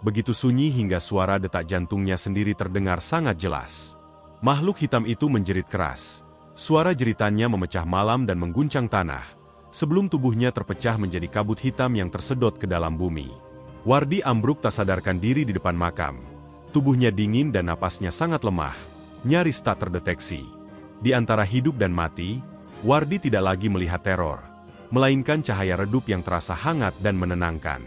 begitu sunyi hingga suara detak jantungnya sendiri terdengar sangat jelas. Makhluk hitam itu menjerit keras. Suara jeritannya memecah malam dan mengguncang tanah, sebelum tubuhnya terpecah menjadi kabut hitam yang tersedot ke dalam bumi. Wardi ambruk tak sadarkan diri di depan makam. Tubuhnya dingin dan napasnya sangat lemah, nyaris tak terdeteksi. Di antara hidup dan mati, Wardi tidak lagi melihat teror, melainkan cahaya redup yang terasa hangat dan menenangkan.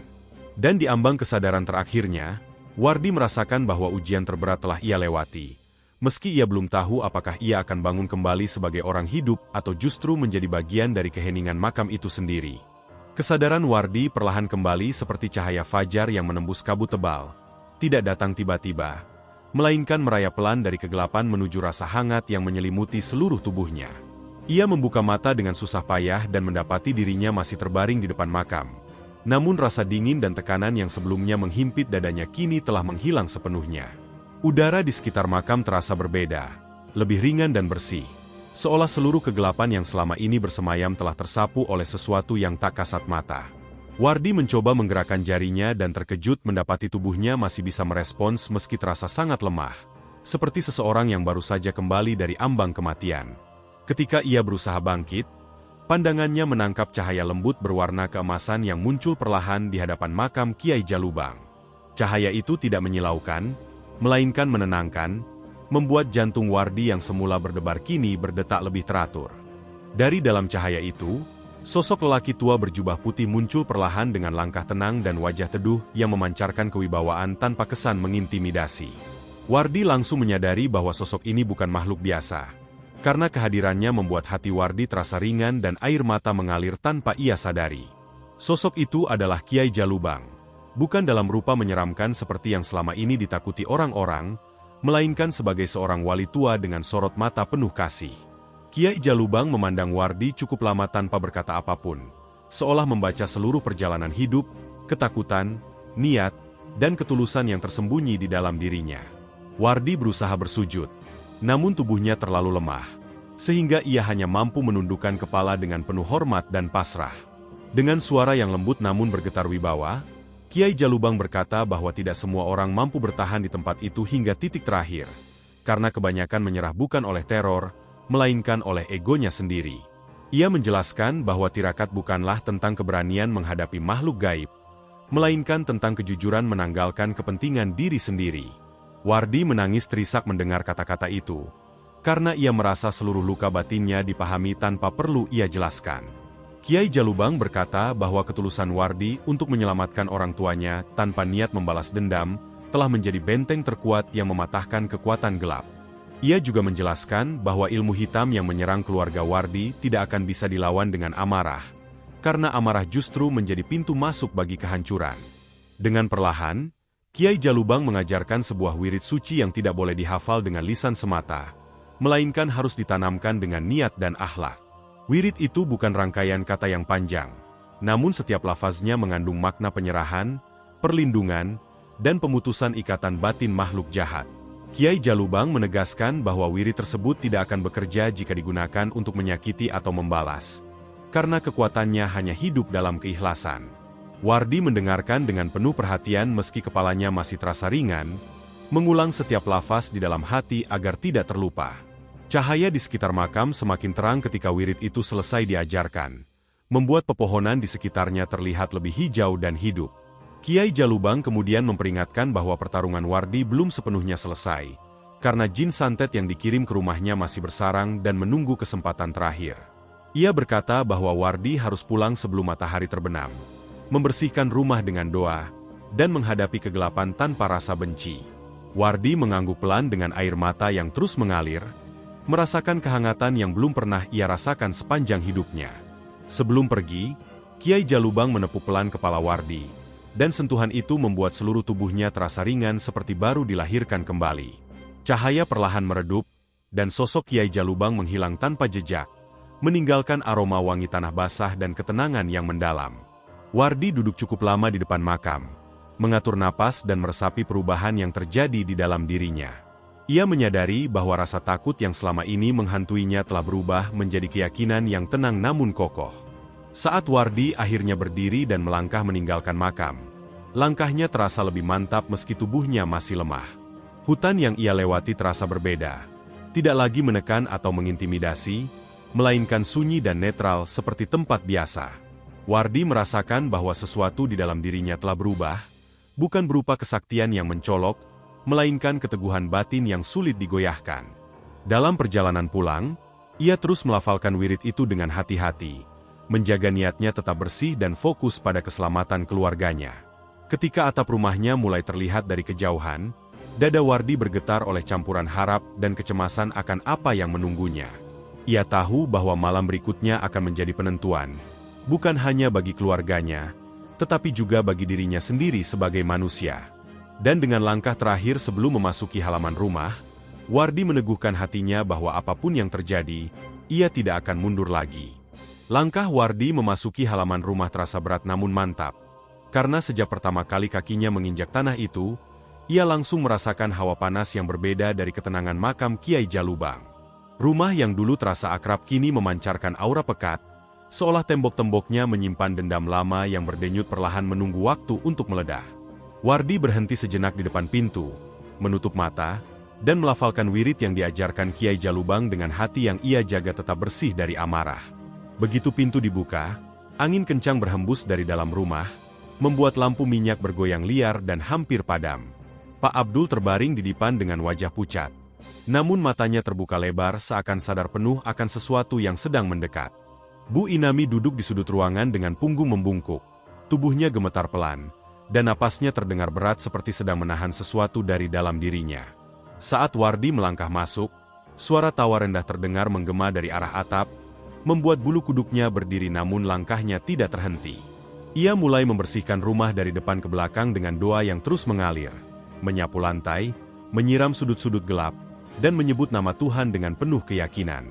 Dan di ambang kesadaran terakhirnya, Wardi merasakan bahwa ujian terberat telah ia lewati. Meski ia belum tahu apakah ia akan bangun kembali sebagai orang hidup atau justru menjadi bagian dari keheningan makam itu sendiri. Kesadaran Wardi perlahan kembali seperti cahaya fajar yang menembus kabut tebal. Tidak datang tiba-tiba, melainkan merayap pelan dari kegelapan menuju rasa hangat yang menyelimuti seluruh tubuhnya. Ia membuka mata dengan susah payah dan mendapati dirinya masih terbaring di depan makam. Namun rasa dingin dan tekanan yang sebelumnya menghimpit dadanya kini telah menghilang sepenuhnya. Udara di sekitar makam terasa berbeda, lebih ringan dan bersih, seolah seluruh kegelapan yang selama ini bersemayam telah tersapu oleh sesuatu yang tak kasat mata. Wardi mencoba menggerakkan jarinya dan terkejut mendapati tubuhnya masih bisa merespons meski terasa sangat lemah, seperti seseorang yang baru saja kembali dari ambang kematian. Ketika ia berusaha bangkit, pandangannya menangkap cahaya lembut berwarna keemasan yang muncul perlahan di hadapan makam Kiai Jalubang. Cahaya itu tidak menyilaukan, melainkan menenangkan, membuat jantung Wardi yang semula berdebar kini berdetak lebih teratur. Dari dalam cahaya itu, sosok lelaki tua berjubah putih muncul perlahan dengan langkah tenang dan wajah teduh yang memancarkan kewibawaan tanpa kesan mengintimidasi. Wardi langsung menyadari bahwa sosok ini bukan makhluk biasa, karena kehadirannya membuat hati Wardi terasa ringan dan air mata mengalir tanpa ia sadari. Sosok itu adalah Kiai Jalubang, bukan dalam rupa menyeramkan seperti yang selama ini ditakuti orang-orang, melainkan sebagai seorang wali tua dengan sorot mata penuh kasih. Kiai Jalubang memandang Wardi cukup lama tanpa berkata apapun, seolah membaca seluruh perjalanan hidup, ketakutan, niat, dan ketulusan yang tersembunyi di dalam dirinya. Wardi berusaha bersujud, namun tubuhnya terlalu lemah, sehingga ia hanya mampu menundukkan kepala dengan penuh hormat dan pasrah. Dengan suara yang lembut namun bergetar wibawa, Kiai Jalubang berkata bahwa tidak semua orang mampu bertahan di tempat itu hingga titik terakhir, karena kebanyakan menyerah bukan oleh teror, melainkan oleh egonya sendiri. Ia menjelaskan bahwa tirakat bukanlah tentang keberanian menghadapi makhluk gaib, melainkan tentang kejujuran menanggalkan kepentingan diri sendiri. Wardi menangis terisak mendengar kata-kata itu, karena ia merasa seluruh luka batinnya dipahami tanpa perlu ia jelaskan. Kiai Jalubang berkata bahwa ketulusan Wardi untuk menyelamatkan orang tuanya tanpa niat membalas dendam telah menjadi benteng terkuat yang mematahkan kekuatan gelap. Ia juga menjelaskan bahwa ilmu hitam yang menyerang keluarga Wardi tidak akan bisa dilawan dengan amarah, karena amarah justru menjadi pintu masuk bagi kehancuran. Dengan perlahan, Kiai Jalubang mengajarkan sebuah wirid suci yang tidak boleh dihafal dengan lisan semata, melainkan harus ditanamkan dengan niat dan akhlak. Wirid itu bukan rangkaian kata yang panjang, namun setiap lafaznya mengandung makna penyerahan, perlindungan, dan pemutusan ikatan batin makhluk jahat. Kiai Jalubang menegaskan bahwa wirid tersebut tidak akan bekerja jika digunakan untuk menyakiti atau membalas, karena kekuatannya hanya hidup dalam keikhlasan. Wardi mendengarkan dengan penuh perhatian meski kepalanya masih terasa ringan, mengulang setiap lafaz di dalam hati agar tidak terlupa. Cahaya di sekitar makam semakin terang ketika wirid itu selesai diajarkan, membuat pepohonan di sekitarnya terlihat lebih hijau dan hidup. Kiai Jalubang kemudian memperingatkan bahwa pertarungan Wardi belum sepenuhnya selesai, karena jin santet yang dikirim ke rumahnya masih bersarang dan menunggu kesempatan terakhir. Ia berkata bahwa Wardi harus pulang sebelum matahari terbenam, membersihkan rumah dengan doa, dan menghadapi kegelapan tanpa rasa benci. Wardi mengangguk pelan dengan air mata yang terus mengalir, merasakan kehangatan yang belum pernah ia rasakan sepanjang hidupnya. Sebelum pergi, Kiai Jalubang menepuk pelan kepala Wardi, dan sentuhan itu membuat seluruh tubuhnya terasa ringan seperti baru dilahirkan kembali. Cahaya perlahan meredup, dan sosok Kiai Jalubang menghilang tanpa jejak, meninggalkan aroma wangi tanah basah dan ketenangan yang mendalam. Wardi duduk cukup lama di depan makam, mengatur napas dan meresapi perubahan yang terjadi di dalam dirinya. Ia menyadari bahwa rasa takut yang selama ini menghantuinya telah berubah menjadi keyakinan yang tenang namun kokoh. Saat Wardi akhirnya berdiri dan melangkah meninggalkan makam, langkahnya terasa lebih mantap meski tubuhnya masih lemah. Hutan yang ia lewati terasa berbeda, tidak lagi menekan atau mengintimidasi, melainkan sunyi dan netral seperti tempat biasa. Wardi merasakan bahwa sesuatu di dalam dirinya telah berubah, bukan berupa kesaktian yang mencolok, melainkan keteguhan batin yang sulit digoyahkan. Dalam perjalanan pulang, ia terus melafalkan wirid itu dengan hati-hati, menjaga niatnya tetap bersih dan fokus pada keselamatan keluarganya. Ketika atap rumahnya mulai terlihat dari kejauhan, dada Wardi bergetar oleh campuran harap dan kecemasan akan apa yang menunggunya. Ia tahu bahwa malam berikutnya akan menjadi penentuan, bukan hanya bagi keluarganya, tetapi juga bagi dirinya sendiri sebagai manusia. Dan dengan langkah terakhir sebelum memasuki halaman rumah, Wardi meneguhkan hatinya bahwa apapun yang terjadi, ia tidak akan mundur lagi. Langkah Wardi memasuki halaman rumah terasa berat namun mantap, karena sejak pertama kali kakinya menginjak tanah itu, ia langsung merasakan hawa panas yang berbeda dari ketenangan makam Kiai Jalubang. Rumah yang dulu terasa akrab kini memancarkan aura pekat, seolah tembok-temboknya menyimpan dendam lama yang berdenyut perlahan menunggu waktu untuk meledak. Wardi berhenti sejenak di depan pintu, menutup mata, dan melafalkan wirid yang diajarkan Kiai Jalubang dengan hati yang ia jaga tetap bersih dari amarah. Begitu pintu dibuka, angin kencang berhembus dari dalam rumah, membuat lampu minyak bergoyang liar dan hampir padam. Pak Abdul terbaring di dipan dengan wajah pucat. Namun matanya terbuka lebar seakan sadar penuh akan sesuatu yang sedang mendekat. Bu Inami duduk di sudut ruangan dengan punggung membungkuk. Tubuhnya gemetar pelan, dan napasnya terdengar berat seperti sedang menahan sesuatu dari dalam dirinya. Saat Wardi melangkah masuk, suara tawa rendah terdengar menggema dari arah atap, membuat bulu kuduknya berdiri namun langkahnya tidak terhenti. Ia mulai membersihkan rumah dari depan ke belakang dengan doa yang terus mengalir, menyapu lantai, menyiram sudut-sudut gelap, dan menyebut nama Tuhan dengan penuh keyakinan.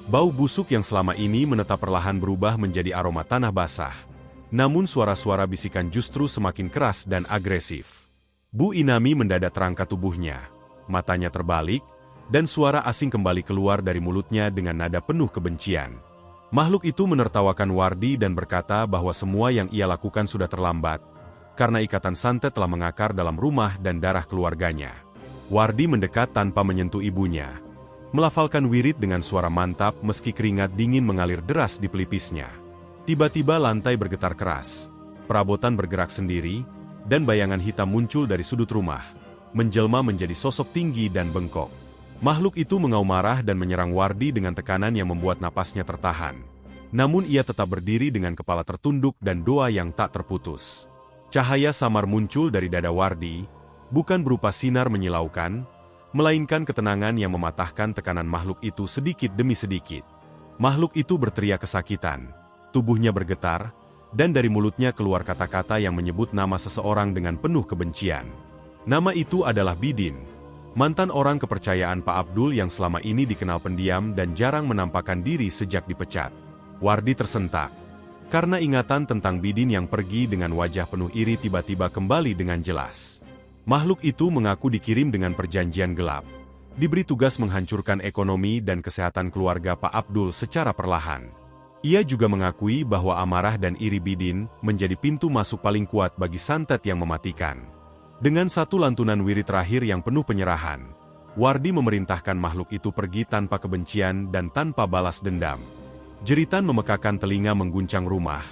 Bau busuk yang selama ini menetap perlahan berubah menjadi aroma tanah basah. Namun suara-suara bisikan justru semakin keras dan agresif. Bu Inami mendadak terangkat tubuhnya. Matanya terbalik, dan suara asing kembali keluar dari mulutnya dengan nada penuh kebencian. Makhluk itu menertawakan Wardi dan berkata bahwa semua yang ia lakukan sudah terlambat, karena ikatan santet telah mengakar dalam rumah dan darah keluarganya. Wardi mendekat tanpa menyentuh ibunya, melafalkan wirid dengan suara mantap meski keringat dingin mengalir deras di pelipisnya. Tiba-tiba lantai bergetar keras, perabotan bergerak sendiri, dan bayangan hitam muncul dari sudut rumah, menjelma menjadi sosok tinggi dan bengkok. Makhluk itu mengaum marah dan menyerang Wardi dengan tekanan yang membuat napasnya tertahan. Namun ia tetap berdiri dengan kepala tertunduk dan doa yang tak terputus. Cahaya samar muncul dari dada Wardi, bukan berupa sinar menyilaukan, melainkan ketenangan yang mematahkan tekanan makhluk itu sedikit demi sedikit. Makhluk itu berteriak kesakitan, tubuhnya bergetar, dan dari mulutnya keluar kata-kata yang menyebut nama seseorang dengan penuh kebencian. Nama itu adalah Bidin, mantan orang kepercayaan Pak Abdul yang selama ini dikenal pendiam dan jarang menampakkan diri sejak dipecat. Wardi tersentak, karena ingatan tentang Bidin yang pergi dengan wajah penuh iri tiba-tiba kembali dengan jelas. Makhluk itu mengaku dikirim dengan perjanjian gelap, diberi tugas menghancurkan ekonomi dan kesehatan keluarga Pak Abdul secara perlahan. Ia juga mengakui bahwa amarah dan iri Bidin menjadi pintu masuk paling kuat bagi santet yang mematikan. Dengan satu lantunan wirid terakhir yang penuh penyerahan, Wardi memerintahkan makhluk itu pergi tanpa kebencian dan tanpa balas dendam. Jeritan memekakan telinga mengguncang rumah,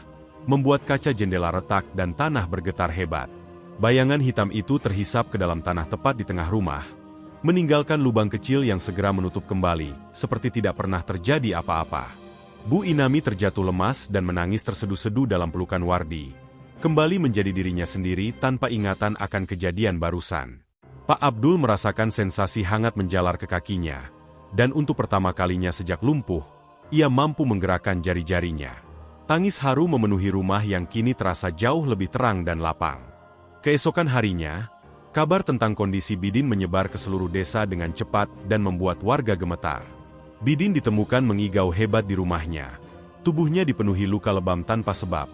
membuat kaca jendela retak dan tanah bergetar hebat. Bayangan hitam itu terhisap ke dalam tanah tepat di tengah rumah, meninggalkan lubang kecil yang segera menutup kembali, seperti tidak pernah terjadi apa-apa. Bu Inami terjatuh lemas dan menangis terseduh-seduh dalam pelukan Wardi. Kembali menjadi dirinya sendiri tanpa ingatan akan kejadian barusan. Pak Abdul merasakan sensasi hangat menjalar ke kakinya, dan untuk pertama kalinya sejak lumpuh, ia mampu menggerakkan jari-jarinya. Tangis haru memenuhi rumah yang kini terasa jauh lebih terang dan lapang. Keesokan harinya, kabar tentang kondisi Bidin menyebar ke seluruh desa dengan cepat dan membuat warga gemetar. Bidin ditemukan mengigau hebat di rumahnya. Tubuhnya dipenuhi luka lebam tanpa sebab,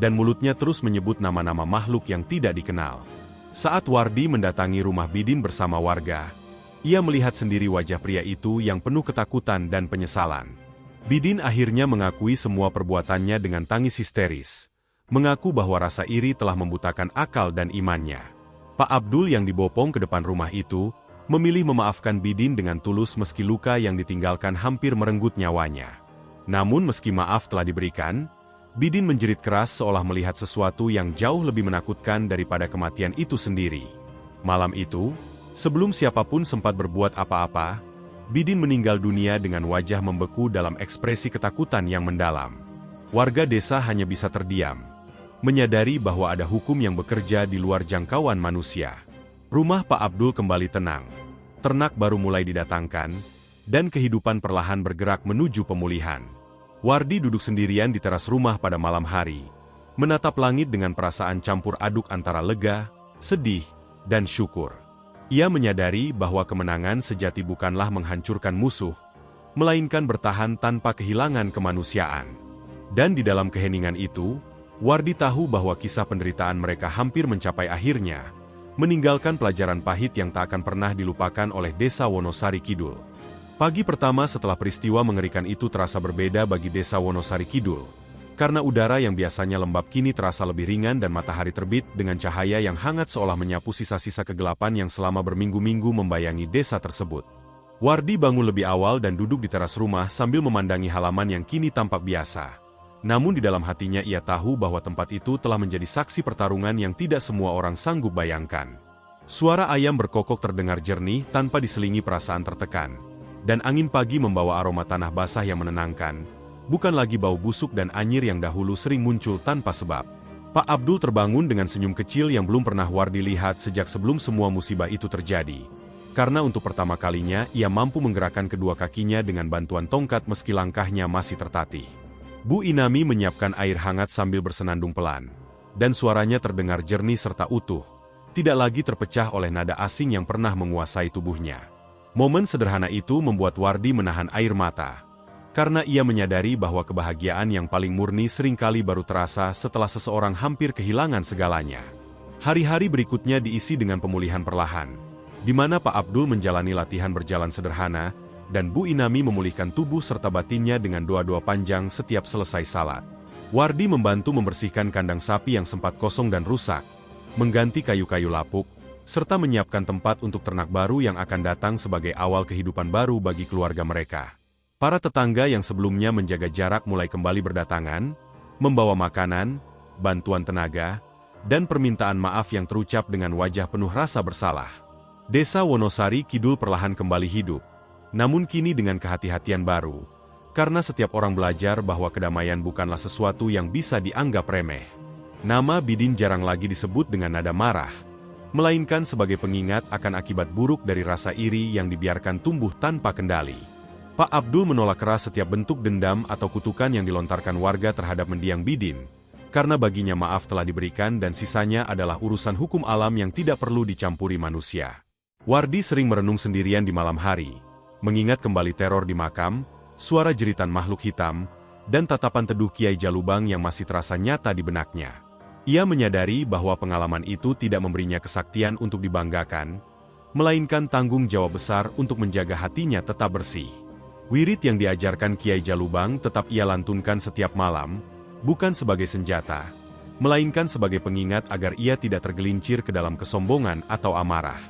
dan mulutnya terus menyebut nama-nama makhluk yang tidak dikenal. Saat Wardi mendatangi rumah Bidin bersama warga, ia melihat sendiri wajah pria itu yang penuh ketakutan dan penyesalan. Bidin akhirnya mengakui semua perbuatannya dengan tangis histeris, mengaku bahwa rasa iri telah membutakan akal dan imannya. Pak Abdul yang dibopong ke depan rumah itu, memilih memaafkan Bidin dengan tulus meski luka yang ditinggalkan hampir merenggut nyawanya. Namun meski maaf telah diberikan, Bidin menjerit keras seolah melihat sesuatu yang jauh lebih menakutkan daripada kematian itu sendiri. Malam itu, sebelum siapapun sempat berbuat apa-apa, Bidin meninggal dunia dengan wajah membeku dalam ekspresi ketakutan yang mendalam. Warga desa hanya bisa terdiam, menyadari bahwa ada hukum yang bekerja di luar jangkauan manusia. Rumah Pak Abdul kembali tenang, ternak baru mulai didatangkan, dan kehidupan perlahan bergerak menuju pemulihan. Wardi duduk sendirian di teras rumah pada malam hari, menatap langit dengan perasaan campur aduk antara lega, sedih, dan syukur. Ia menyadari bahwa kemenangan sejati bukanlah menghancurkan musuh, melainkan bertahan tanpa kehilangan kemanusiaan. Dan di dalam keheningan itu, Wardi tahu bahwa kisah penderitaan mereka hampir mencapai akhirnya, meninggalkan pelajaran pahit yang tak akan pernah dilupakan oleh desa Wonosari Kidul. Pagi pertama setelah peristiwa mengerikan itu terasa berbeda bagi desa Wonosari Kidul. Karena udara yang biasanya lembab kini terasa lebih ringan dan matahari terbit dengan cahaya yang hangat seolah menyapu sisa-sisa kegelapan yang selama berminggu-minggu membayangi desa tersebut. Wardi bangun lebih awal dan duduk di teras rumah sambil memandangi halaman yang kini tampak biasa. Namun di dalam hatinya ia tahu bahwa tempat itu telah menjadi saksi pertarungan yang tidak semua orang sanggup bayangkan. Suara ayam berkokok terdengar jernih tanpa diselingi perasaan tertekan. Dan angin pagi membawa aroma tanah basah yang menenangkan. Bukan lagi bau busuk dan anyir yang dahulu sering muncul tanpa sebab. Pak Abdul terbangun dengan senyum kecil yang belum pernah Wardi lihat sejak sebelum semua musibah itu terjadi. Karena untuk pertama kalinya ia mampu menggerakkan kedua kakinya dengan bantuan tongkat meski langkahnya masih tertatih. Bu Inami menyiapkan air hangat sambil bersenandung pelan. Dan suaranya terdengar jernih serta utuh. Tidak lagi terpecah oleh nada asing yang pernah menguasai tubuhnya. Momen sederhana itu membuat Wardi menahan air mata. Karena ia menyadari bahwa kebahagiaan yang paling murni seringkali baru terasa setelah seseorang hampir kehilangan segalanya. Hari-hari berikutnya diisi dengan pemulihan perlahan, di mana Pak Abdul menjalani latihan berjalan sederhana, dan Bu Inami memulihkan tubuh serta batinnya dengan doa-doa panjang setiap selesai salat. Wardi membantu membersihkan kandang sapi yang sempat kosong dan rusak, mengganti kayu-kayu lapuk, serta menyiapkan tempat untuk ternak baru yang akan datang sebagai awal kehidupan baru bagi keluarga mereka. Para tetangga yang sebelumnya menjaga jarak mulai kembali berdatangan, membawa makanan, bantuan tenaga, dan permintaan maaf yang terucap dengan wajah penuh rasa bersalah. Desa Wonosari Kidul perlahan kembali hidup, namun kini dengan kehati-hatian baru, karena setiap orang belajar bahwa kedamaian bukanlah sesuatu yang bisa dianggap remeh. Nama Bidin jarang lagi disebut dengan nada marah, melainkan sebagai pengingat akan akibat buruk dari rasa iri yang dibiarkan tumbuh tanpa kendali. Pak Abdul menolak keras setiap bentuk dendam atau kutukan yang dilontarkan warga terhadap mendiang Bidin, karena baginya maaf telah diberikan dan sisanya adalah urusan hukum alam yang tidak perlu dicampuri manusia. Wardi sering merenung sendirian di malam hari, mengingat kembali teror di makam, suara jeritan makhluk hitam, dan tatapan teduh Kiai Jalubang yang masih terasa nyata di benaknya. Ia menyadari bahwa pengalaman itu tidak memberinya kesaktian untuk dibanggakan, melainkan tanggung jawab besar untuk menjaga hatinya tetap bersih. Wirid yang diajarkan Kiai Jalubang tetap ia lantunkan setiap malam, bukan sebagai senjata, melainkan sebagai pengingat agar ia tidak tergelincir ke dalam kesombongan atau amarah.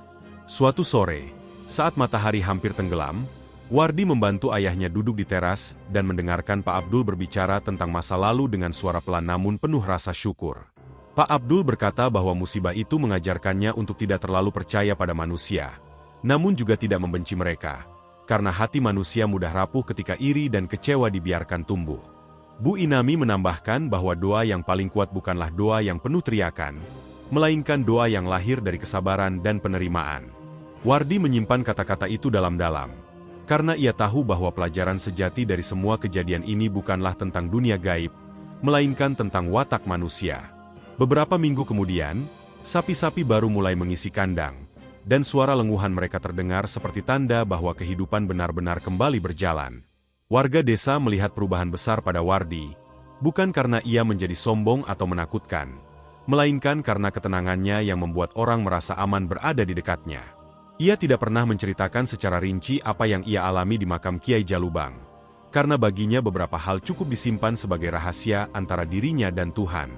Suatu sore, saat matahari hampir tenggelam, Wardi membantu ayahnya duduk di teras dan mendengarkan Pak Abdul berbicara tentang masa lalu dengan suara pelan namun penuh rasa syukur. Pak Abdul berkata bahwa musibah itu mengajarkannya untuk tidak terlalu percaya pada manusia, namun juga tidak membenci mereka. Karena hati manusia mudah rapuh ketika iri dan kecewa dibiarkan tumbuh. Bu Inami menambahkan bahwa doa yang paling kuat bukanlah doa yang penuh teriakan, melainkan doa yang lahir dari kesabaran dan penerimaan. Wardi menyimpan kata-kata itu dalam-dalam, karena ia tahu bahwa pelajaran sejati dari semua kejadian ini bukanlah tentang dunia gaib, melainkan tentang watak manusia. Beberapa minggu kemudian, sapi-sapi baru mulai mengisi kandang, dan suara lenguhan mereka terdengar seperti tanda bahwa kehidupan benar-benar kembali berjalan. Warga desa melihat perubahan besar pada Wardi, bukan karena ia menjadi sombong atau menakutkan, melainkan karena ketenangannya yang membuat orang merasa aman berada di dekatnya. Ia tidak pernah menceritakan secara rinci apa yang ia alami di makam Kiai Jalubang, karena baginya beberapa hal cukup disimpan sebagai rahasia antara dirinya dan Tuhan.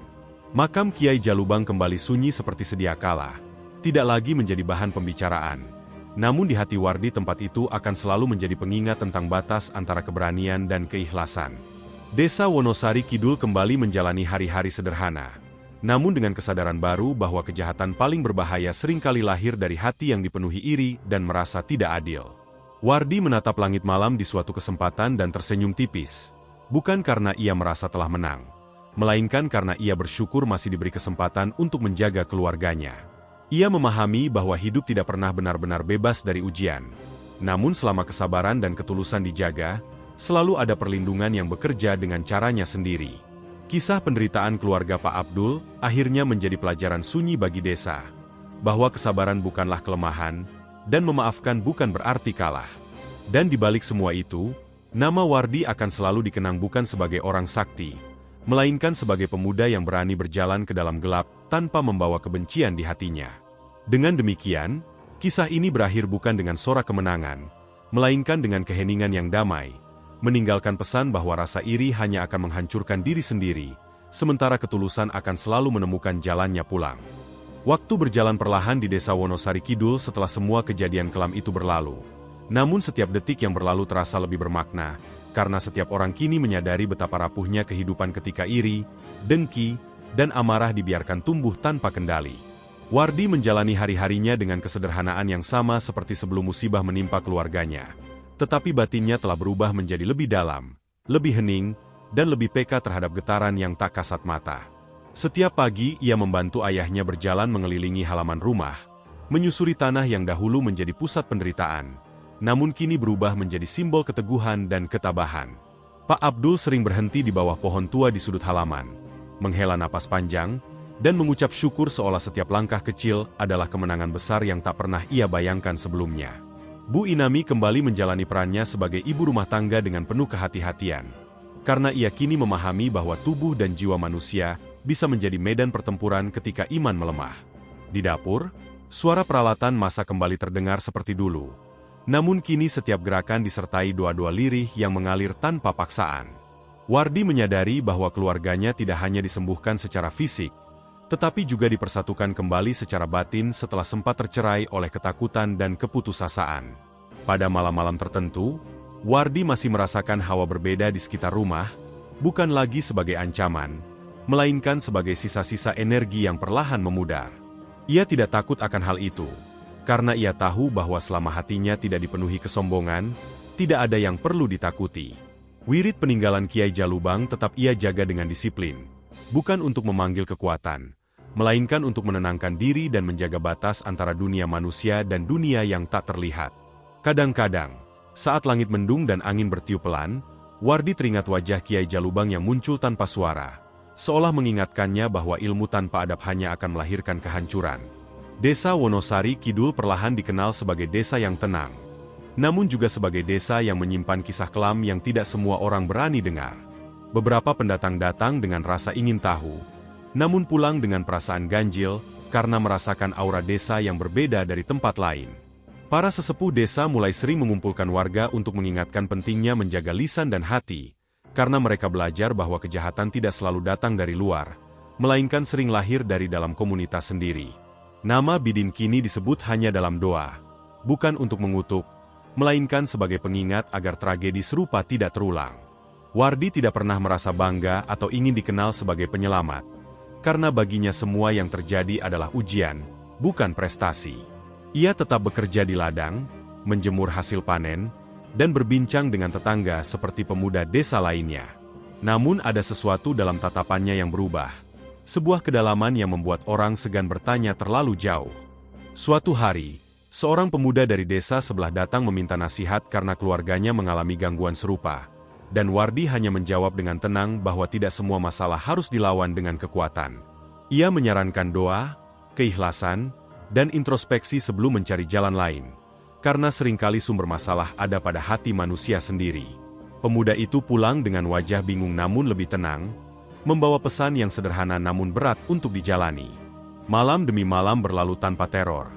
Makam Kiai Jalubang kembali sunyi seperti sedia kala, tidak lagi menjadi bahan pembicaraan. Namun di hati Wardi tempat itu akan selalu menjadi pengingat tentang batas antara keberanian dan keikhlasan. Desa Wonosari Kidul kembali menjalani hari-hari sederhana. Namun dengan kesadaran baru bahwa kejahatan paling berbahaya seringkali lahir dari hati yang dipenuhi iri dan merasa tidak adil. Wardi menatap langit malam di suatu kesempatan dan tersenyum tipis. Bukan karena ia merasa telah menang, melainkan karena ia bersyukur masih diberi kesempatan untuk menjaga keluarganya. Ia memahami bahwa hidup tidak pernah benar-benar bebas dari ujian. Namun selama kesabaran dan ketulusan dijaga, selalu ada perlindungan yang bekerja dengan caranya sendiri. Kisah penderitaan keluarga Pak Abdul akhirnya menjadi pelajaran sunyi bagi desa, bahwa kesabaran bukanlah kelemahan, dan memaafkan bukan berarti kalah. Dan di balik semua itu, nama Wardi akan selalu dikenang bukan sebagai orang sakti, melainkan sebagai pemuda yang berani berjalan ke dalam gelap tanpa membawa kebencian di hatinya. Dengan demikian, kisah ini berakhir bukan dengan sorak kemenangan, melainkan dengan keheningan yang damai, meninggalkan pesan bahwa rasa iri hanya akan menghancurkan diri sendiri, sementara ketulusan akan selalu menemukan jalannya pulang. Waktu berjalan perlahan di desa Wonosari Kidul setelah semua kejadian kelam itu berlalu. Namun setiap detik yang berlalu terasa lebih bermakna, karena setiap orang kini menyadari betapa rapuhnya kehidupan ketika iri, dengki, dan amarah dibiarkan tumbuh tanpa kendali. Wardi menjalani hari-harinya dengan kesederhanaan yang sama seperti sebelum musibah menimpa keluarganya. Tetapi batinnya telah berubah menjadi lebih dalam, lebih hening, dan lebih peka terhadap getaran yang tak kasat mata. Setiap pagi ia membantu ayahnya berjalan mengelilingi halaman rumah, menyusuri tanah yang dahulu menjadi pusat penderitaan, namun kini berubah menjadi simbol keteguhan dan ketabahan. Pak Abdul sering berhenti di bawah pohon tua di sudut halaman, menghela napas panjang, dan mengucap syukur seolah setiap langkah kecil adalah kemenangan besar yang tak pernah ia bayangkan sebelumnya. Bu Inami kembali menjalani perannya sebagai ibu rumah tangga dengan penuh kehati-hatian, karena ia kini memahami bahwa tubuh dan jiwa manusia bisa menjadi medan pertempuran ketika iman melemah. Di dapur, suara peralatan masak kembali terdengar seperti dulu. Namun kini setiap gerakan disertai doa-doa lirih yang mengalir tanpa paksaan. Wardi menyadari bahwa keluarganya tidak hanya disembuhkan secara fisik, tetapi juga dipersatukan kembali secara batin setelah sempat tercerai oleh ketakutan dan keputusasaan. Pada malam-malam tertentu, Wardi masih merasakan hawa berbeda di sekitar rumah, bukan lagi sebagai ancaman, melainkan sebagai sisa-sisa energi yang perlahan memudar. Ia tidak takut akan hal itu, karena ia tahu bahwa selama hatinya tidak dipenuhi kesombongan, tidak ada yang perlu ditakuti. Wirid peninggalan Kiai Jalubang tetap ia jaga dengan disiplin, bukan untuk memanggil kekuatan, melainkan untuk menenangkan diri dan menjaga batas antara dunia manusia dan dunia yang tak terlihat. Kadang-kadang, saat langit mendung dan angin bertiup pelan, Wardi teringat wajah Kiai Jalubang yang muncul tanpa suara, seolah mengingatkannya bahwa ilmu tanpa adab hanya akan melahirkan kehancuran. Desa Wonosari Kidul perlahan dikenal sebagai desa yang tenang, namun juga sebagai desa yang menyimpan kisah kelam yang tidak semua orang berani dengar. Beberapa pendatang datang dengan rasa ingin tahu, namun pulang dengan perasaan ganjil karena merasakan aura desa yang berbeda dari tempat lain. Para sesepuh desa mulai sering mengumpulkan warga untuk mengingatkan pentingnya menjaga lisan dan hati, karena mereka belajar bahwa kejahatan tidak selalu datang dari luar, melainkan sering lahir dari dalam komunitas sendiri. Nama Bidin kini disebut hanya dalam doa, bukan untuk mengutuk, melainkan sebagai pengingat agar tragedi serupa tidak terulang. Wardi tidak pernah merasa bangga atau ingin dikenal sebagai penyelamat, karena baginya semua yang terjadi adalah ujian, bukan prestasi. Ia tetap bekerja di ladang, menjemur hasil panen, dan berbincang dengan tetangga seperti pemuda desa lainnya. Namun ada sesuatu dalam tatapannya yang berubah. Sebuah kedalaman yang membuat orang segan bertanya terlalu jauh. Suatu hari, seorang pemuda dari desa sebelah datang meminta nasihat karena keluarganya mengalami gangguan serupa. Dan Wardi hanya menjawab dengan tenang bahwa tidak semua masalah harus dilawan dengan kekuatan. Ia menyarankan doa, keikhlasan, dan introspeksi sebelum mencari jalan lain. Karena seringkali sumber masalah ada pada hati manusia sendiri. Pemuda itu pulang dengan wajah bingung namun lebih tenang, membawa pesan yang sederhana namun berat untuk dijalani. Malam demi malam berlalu tanpa teror.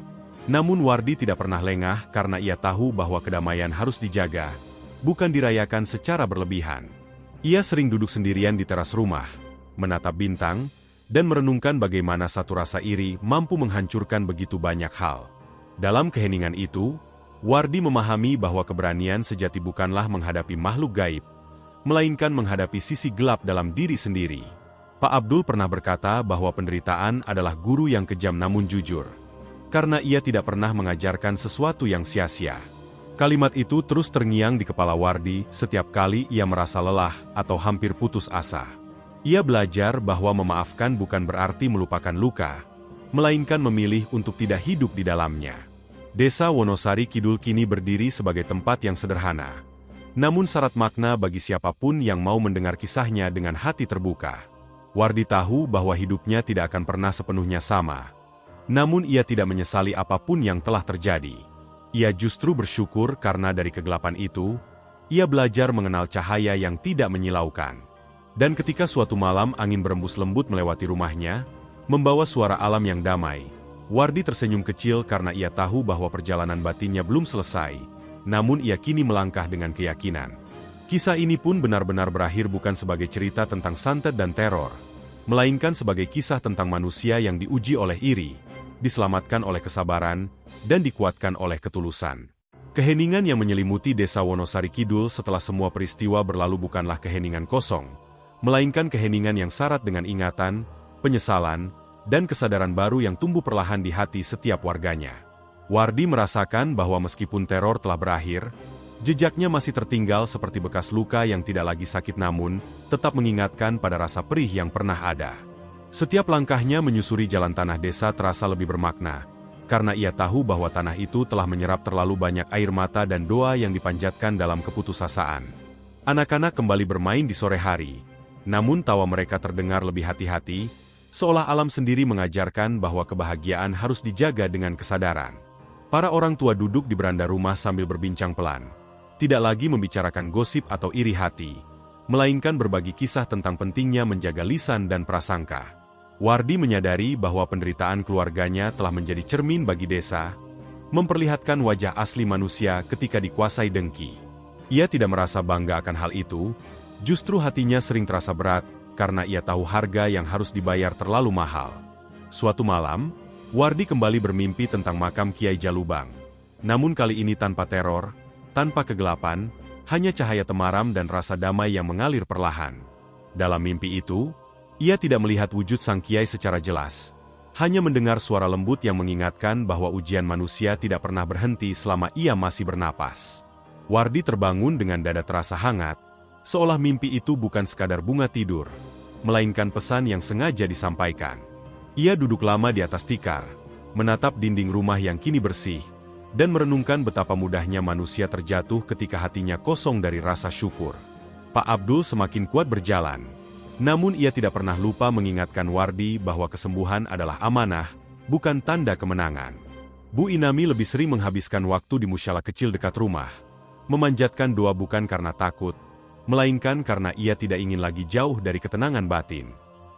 Namun Wardi tidak pernah lengah karena ia tahu bahwa kedamaian harus dijaga, bukan dirayakan secara berlebihan. Ia sering duduk sendirian di teras rumah, menatap bintang, dan merenungkan bagaimana satu rasa iri mampu menghancurkan begitu banyak hal. Dalam keheningan itu, Wardi memahami bahwa keberanian sejati bukanlah menghadapi makhluk gaib, melainkan menghadapi sisi gelap dalam diri sendiri. Pak Abdul pernah berkata bahwa penderitaan adalah guru yang kejam namun jujur, karena ia tidak pernah mengajarkan sesuatu yang sia-sia. Kalimat itu terus terngiang di kepala Wardi setiap kali ia merasa lelah atau hampir putus asa. Ia belajar bahwa memaafkan bukan berarti melupakan luka, melainkan memilih untuk tidak hidup di dalamnya. Desa Wonosari Kidul kini berdiri sebagai tempat yang sederhana, namun syarat makna bagi siapapun yang mau mendengar kisahnya dengan hati terbuka. Wardi tahu bahwa hidupnya tidak akan pernah sepenuhnya sama, namun ia tidak menyesali apapun yang telah terjadi. Ia justru bersyukur karena dari kegelapan itu, ia belajar mengenal cahaya yang tidak menyilaukan. Dan ketika suatu malam angin berembus lembut melewati rumahnya, membawa suara alam yang damai, Wardi tersenyum kecil karena ia tahu bahwa perjalanan batinnya belum selesai, namun ia kini melangkah dengan keyakinan. Kisah ini pun benar-benar berakhir bukan sebagai cerita tentang santet dan teror, melainkan sebagai kisah tentang manusia yang diuji oleh iri, diselamatkan oleh kesabaran, dan dikuatkan oleh ketulusan. Keheningan yang menyelimuti desa Wonosari Kidul setelah semua peristiwa berlalu bukanlah keheningan kosong, melainkan keheningan yang syarat dengan ingatan, penyesalan, dan kesadaran baru yang tumbuh perlahan di hati setiap warganya. Wardi merasakan bahwa meskipun teror telah berakhir, jejaknya masih tertinggal seperti bekas luka yang tidak lagi sakit namun tetap mengingatkan pada rasa perih yang pernah ada. Setiap langkahnya menyusuri jalan tanah desa terasa lebih bermakna, karena ia tahu bahwa tanah itu telah menyerap terlalu banyak air mata dan doa yang dipanjatkan dalam keputusasaan. Anak-anak kembali bermain di sore hari, namun tawa mereka terdengar lebih hati-hati, seolah alam sendiri mengajarkan bahwa kebahagiaan harus dijaga dengan kesadaran. Para orang tua duduk di beranda rumah sambil berbincang pelan, tidak lagi membicarakan gosip atau iri hati, melainkan berbagi kisah tentang pentingnya menjaga lisan dan prasangka. Wardi menyadari bahwa penderitaan keluarganya telah menjadi cermin bagi desa, memperlihatkan wajah asli manusia ketika dikuasai dengki. Ia tidak merasa bangga akan hal itu, justru hatinya sering terasa berat, karena ia tahu harga yang harus dibayar terlalu mahal. Suatu malam, Wardi kembali bermimpi tentang makam Kiai Jalubang. Namun kali ini tanpa teror, tanpa kegelapan, hanya cahaya temaram dan rasa damai yang mengalir perlahan. Dalam mimpi itu, ia tidak melihat wujud sang Kiai secara jelas, hanya mendengar suara lembut yang mengingatkan bahwa ujian manusia tidak pernah berhenti selama ia masih bernapas. Wardi terbangun dengan dada terasa hangat, seolah mimpi itu bukan sekadar bunga tidur, melainkan pesan yang sengaja disampaikan. Ia duduk lama di atas tikar, menatap dinding rumah yang kini bersih, dan merenungkan betapa mudahnya manusia terjatuh ketika hatinya kosong dari rasa syukur. Pak Abdul semakin kuat berjalan, namun ia tidak pernah lupa mengingatkan Wardi bahwa kesembuhan adalah amanah, bukan tanda kemenangan. Bu Inami lebih sering menghabiskan waktu di musyalah kecil dekat rumah, memanjatkan doa bukan karena takut, melainkan karena ia tidak ingin lagi jauh dari ketenangan batin.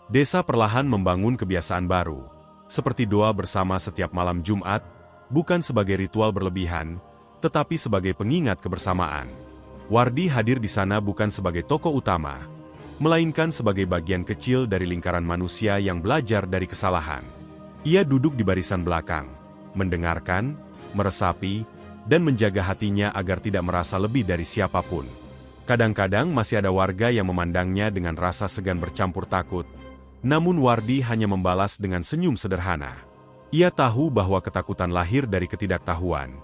Desa perlahan membangun kebiasaan baru, seperti doa bersama setiap malam Jumat, bukan sebagai ritual berlebihan, tetapi sebagai pengingat kebersamaan. Wardi hadir di sana bukan sebagai tokoh utama, melainkan sebagai bagian kecil dari lingkaran manusia yang belajar dari kesalahan. Ia duduk di barisan belakang, mendengarkan, meresapi, dan menjaga hatinya agar tidak merasa lebih dari siapapun. Kadang-kadang masih ada warga yang memandangnya dengan rasa segan bercampur takut, namun Wardi hanya membalas dengan senyum sederhana. Ia tahu bahwa ketakutan lahir dari ketidaktahuan,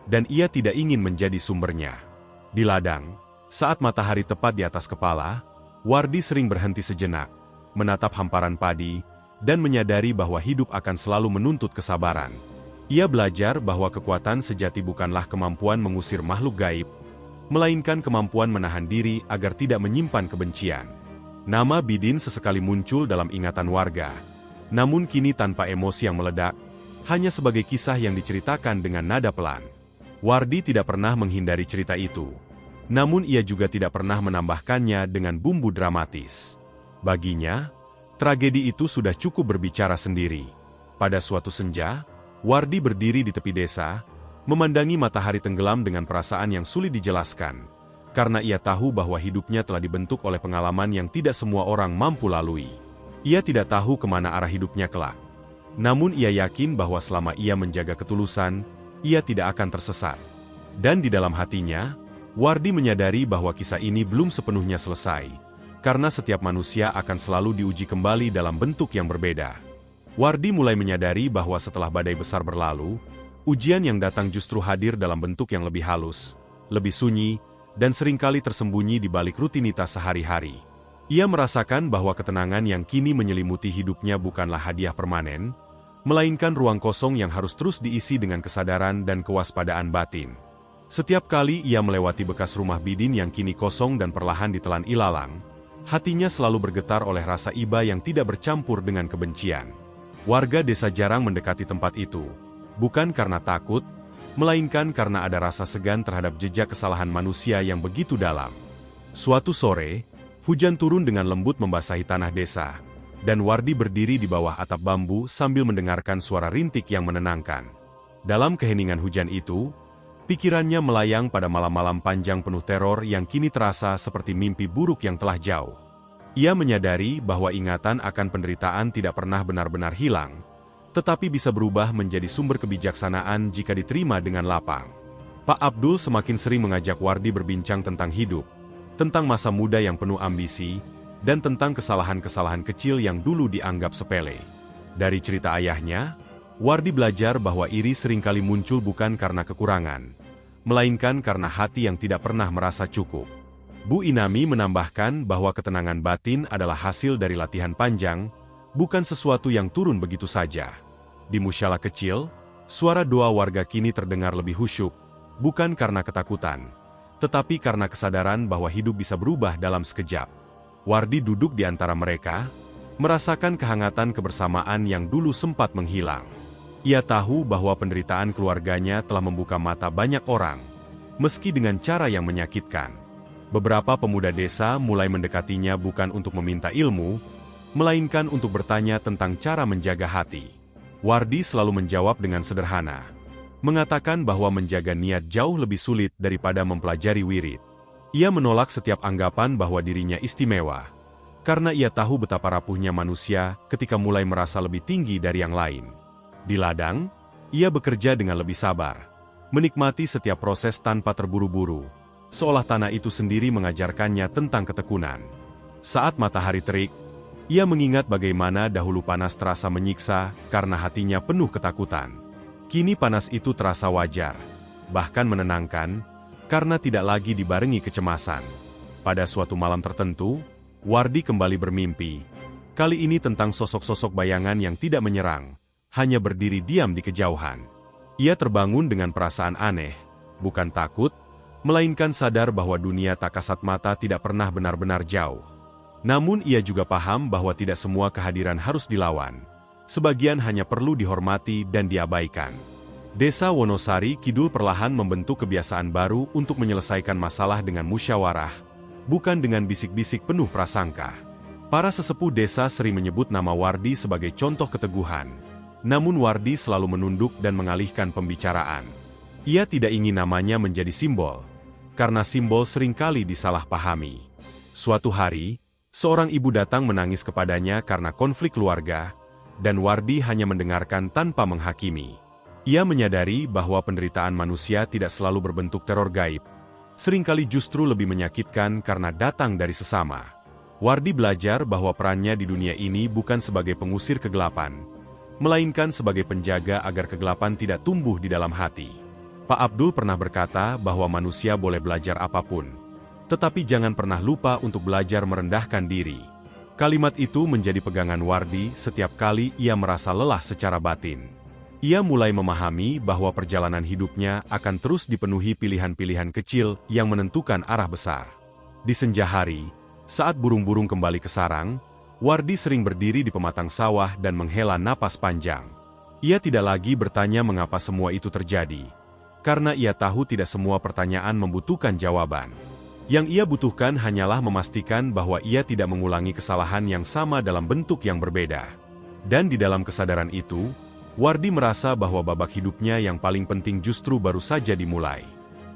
dan ia tidak ingin menjadi sumbernya. Di ladang, saat matahari tepat di atas kepala, Wardi sering berhenti sejenak, menatap hamparan padi, dan menyadari bahwa hidup akan selalu menuntut kesabaran. Ia belajar bahwa kekuatan sejati bukanlah kemampuan mengusir makhluk gaib, melainkan kemampuan menahan diri agar tidak menyimpan kebencian. Nama Bidin sesekali muncul dalam ingatan warga, namun kini tanpa emosi yang meledak, hanya sebagai kisah yang diceritakan dengan nada pelan. Wardi tidak pernah menghindari cerita itu, namun ia juga tidak pernah menambahkannya dengan bumbu dramatis. Baginya, tragedi itu sudah cukup berbicara sendiri. Pada suatu senja, Wardi berdiri di tepi desa, memandangi matahari tenggelam dengan perasaan yang sulit dijelaskan, karena ia tahu bahwa hidupnya telah dibentuk oleh pengalaman yang tidak semua orang mampu lalui. Ia tidak tahu kemana arah hidupnya kelak. Namun ia yakin bahwa selama ia menjaga ketulusan, ia tidak akan tersesat. Dan di dalam hatinya, Wardi menyadari bahwa kisah ini belum sepenuhnya selesai, karena setiap manusia akan selalu diuji kembali dalam bentuk yang berbeda. Wardi mulai menyadari bahwa setelah badai besar berlalu, ujian yang datang justru hadir dalam bentuk yang lebih halus, lebih sunyi, dan seringkali tersembunyi di balik rutinitas sehari-hari. Ia merasakan bahwa ketenangan yang kini menyelimuti hidupnya bukanlah hadiah permanen, melainkan ruang kosong yang harus terus diisi dengan kesadaran dan kewaspadaan batin. Setiap kali ia melewati bekas rumah Bidin yang kini kosong dan perlahan ditelan ilalang, hatinya selalu bergetar oleh rasa iba yang tidak bercampur dengan kebencian. Warga desa jarang mendekati tempat itu, bukan karena takut, melainkan karena ada rasa segan terhadap jejak kesalahan manusia yang begitu dalam. Suatu sore, hujan turun dengan lembut membasahi tanah desa, dan Wardi berdiri di bawah atap bambu sambil mendengarkan suara rintik yang menenangkan. Dalam keheningan hujan itu, Pikirannya melayang pada malam-malam panjang penuh teror yang kini terasa seperti mimpi buruk yang telah jauh. Ia menyadari bahwa ingatan akan penderitaan tidak pernah benar-benar hilang, tetapi bisa berubah menjadi sumber kebijaksanaan jika diterima dengan lapang. Pak Abdul semakin sering mengajak Wardi berbincang tentang hidup, tentang masa muda yang penuh ambisi, dan tentang kesalahan-kesalahan kecil yang dulu dianggap sepele. Dari cerita ayahnya, Wardi belajar bahwa iri seringkali muncul bukan karena kekurangan, melainkan karena hati yang tidak pernah merasa cukup. Bu Inami menambahkan bahwa ketenangan batin adalah hasil dari latihan panjang, bukan sesuatu yang turun begitu saja. Di musyalah kecil, suara doa warga kini terdengar lebih khusyuk, bukan karena ketakutan, tetapi karena kesadaran bahwa hidup bisa berubah dalam sekejap. Wardi duduk di antara mereka, merasakan kehangatan kebersamaan yang dulu sempat menghilang. Ia tahu bahwa penderitaan keluarganya telah membuka mata banyak orang, meski dengan cara yang menyakitkan. Beberapa pemuda desa mulai mendekatinya bukan untuk meminta ilmu, melainkan untuk bertanya tentang cara menjaga hati. Wardi selalu menjawab dengan sederhana, mengatakan bahwa menjaga niat jauh lebih sulit daripada mempelajari wirid. Ia menolak setiap anggapan bahwa dirinya istimewa, karena ia tahu betapa rapuhnya manusia ketika mulai merasa lebih tinggi dari yang lain. Di ladang, ia bekerja dengan lebih sabar, menikmati setiap proses tanpa terburu-buru, seolah tanah itu sendiri mengajarkannya tentang ketekunan. Saat matahari terik, ia mengingat bagaimana dahulu panas terasa menyiksa karena hatinya penuh ketakutan. Kini panas itu terasa wajar, bahkan menenangkan, karena tidak lagi dibarengi kecemasan. Pada suatu malam tertentu, Wardi kembali bermimpi, kali ini tentang sosok-sosok bayangan yang tidak menyerang, hanya berdiri diam di kejauhan. Ia terbangun dengan perasaan aneh, bukan takut, melainkan sadar bahwa dunia tak kasat mata tidak pernah benar-benar jauh. Namun ia juga paham bahwa tidak semua kehadiran harus dilawan. Sebagian hanya perlu dihormati dan diabaikan. Desa Wonosari Kidul perlahan membentuk kebiasaan baru untuk menyelesaikan masalah dengan musyawarah, bukan dengan bisik-bisik penuh prasangka. Para sesepuh desa sering menyebut nama Wardi sebagai contoh keteguhan, namun Wardi selalu menunduk dan mengalihkan pembicaraan. Ia tidak ingin namanya menjadi simbol, karena simbol seringkali disalahpahami. Suatu hari, seorang ibu datang menangis kepadanya karena konflik keluarga, dan Wardi hanya mendengarkan tanpa menghakimi. Ia menyadari bahwa penderitaan manusia tidak selalu berbentuk teror gaib, seringkali justru lebih menyakitkan karena datang dari sesama. Wardi belajar bahwa perannya di dunia ini bukan sebagai pengusir kegelapan, melainkan sebagai penjaga agar kegelapan tidak tumbuh di dalam hati. Pak Abdul pernah berkata bahwa manusia boleh belajar apapun, tetapi jangan pernah lupa untuk belajar merendahkan diri. Kalimat itu menjadi pegangan Wardi setiap kali ia merasa lelah secara batin. Ia mulai memahami bahwa perjalanan hidupnya akan terus dipenuhi pilihan-pilihan kecil yang menentukan arah besar. Di senja hari, saat burung-burung kembali ke sarang, Wardi sering berdiri di pematang sawah dan menghela napas panjang. Ia tidak lagi bertanya mengapa semua itu terjadi, karena ia tahu tidak semua pertanyaan membutuhkan jawaban. Yang ia butuhkan hanyalah memastikan bahwa ia tidak mengulangi kesalahan yang sama dalam bentuk yang berbeda. Dan di dalam kesadaran itu, Wardi merasa bahwa babak hidupnya yang paling penting justru baru saja dimulai.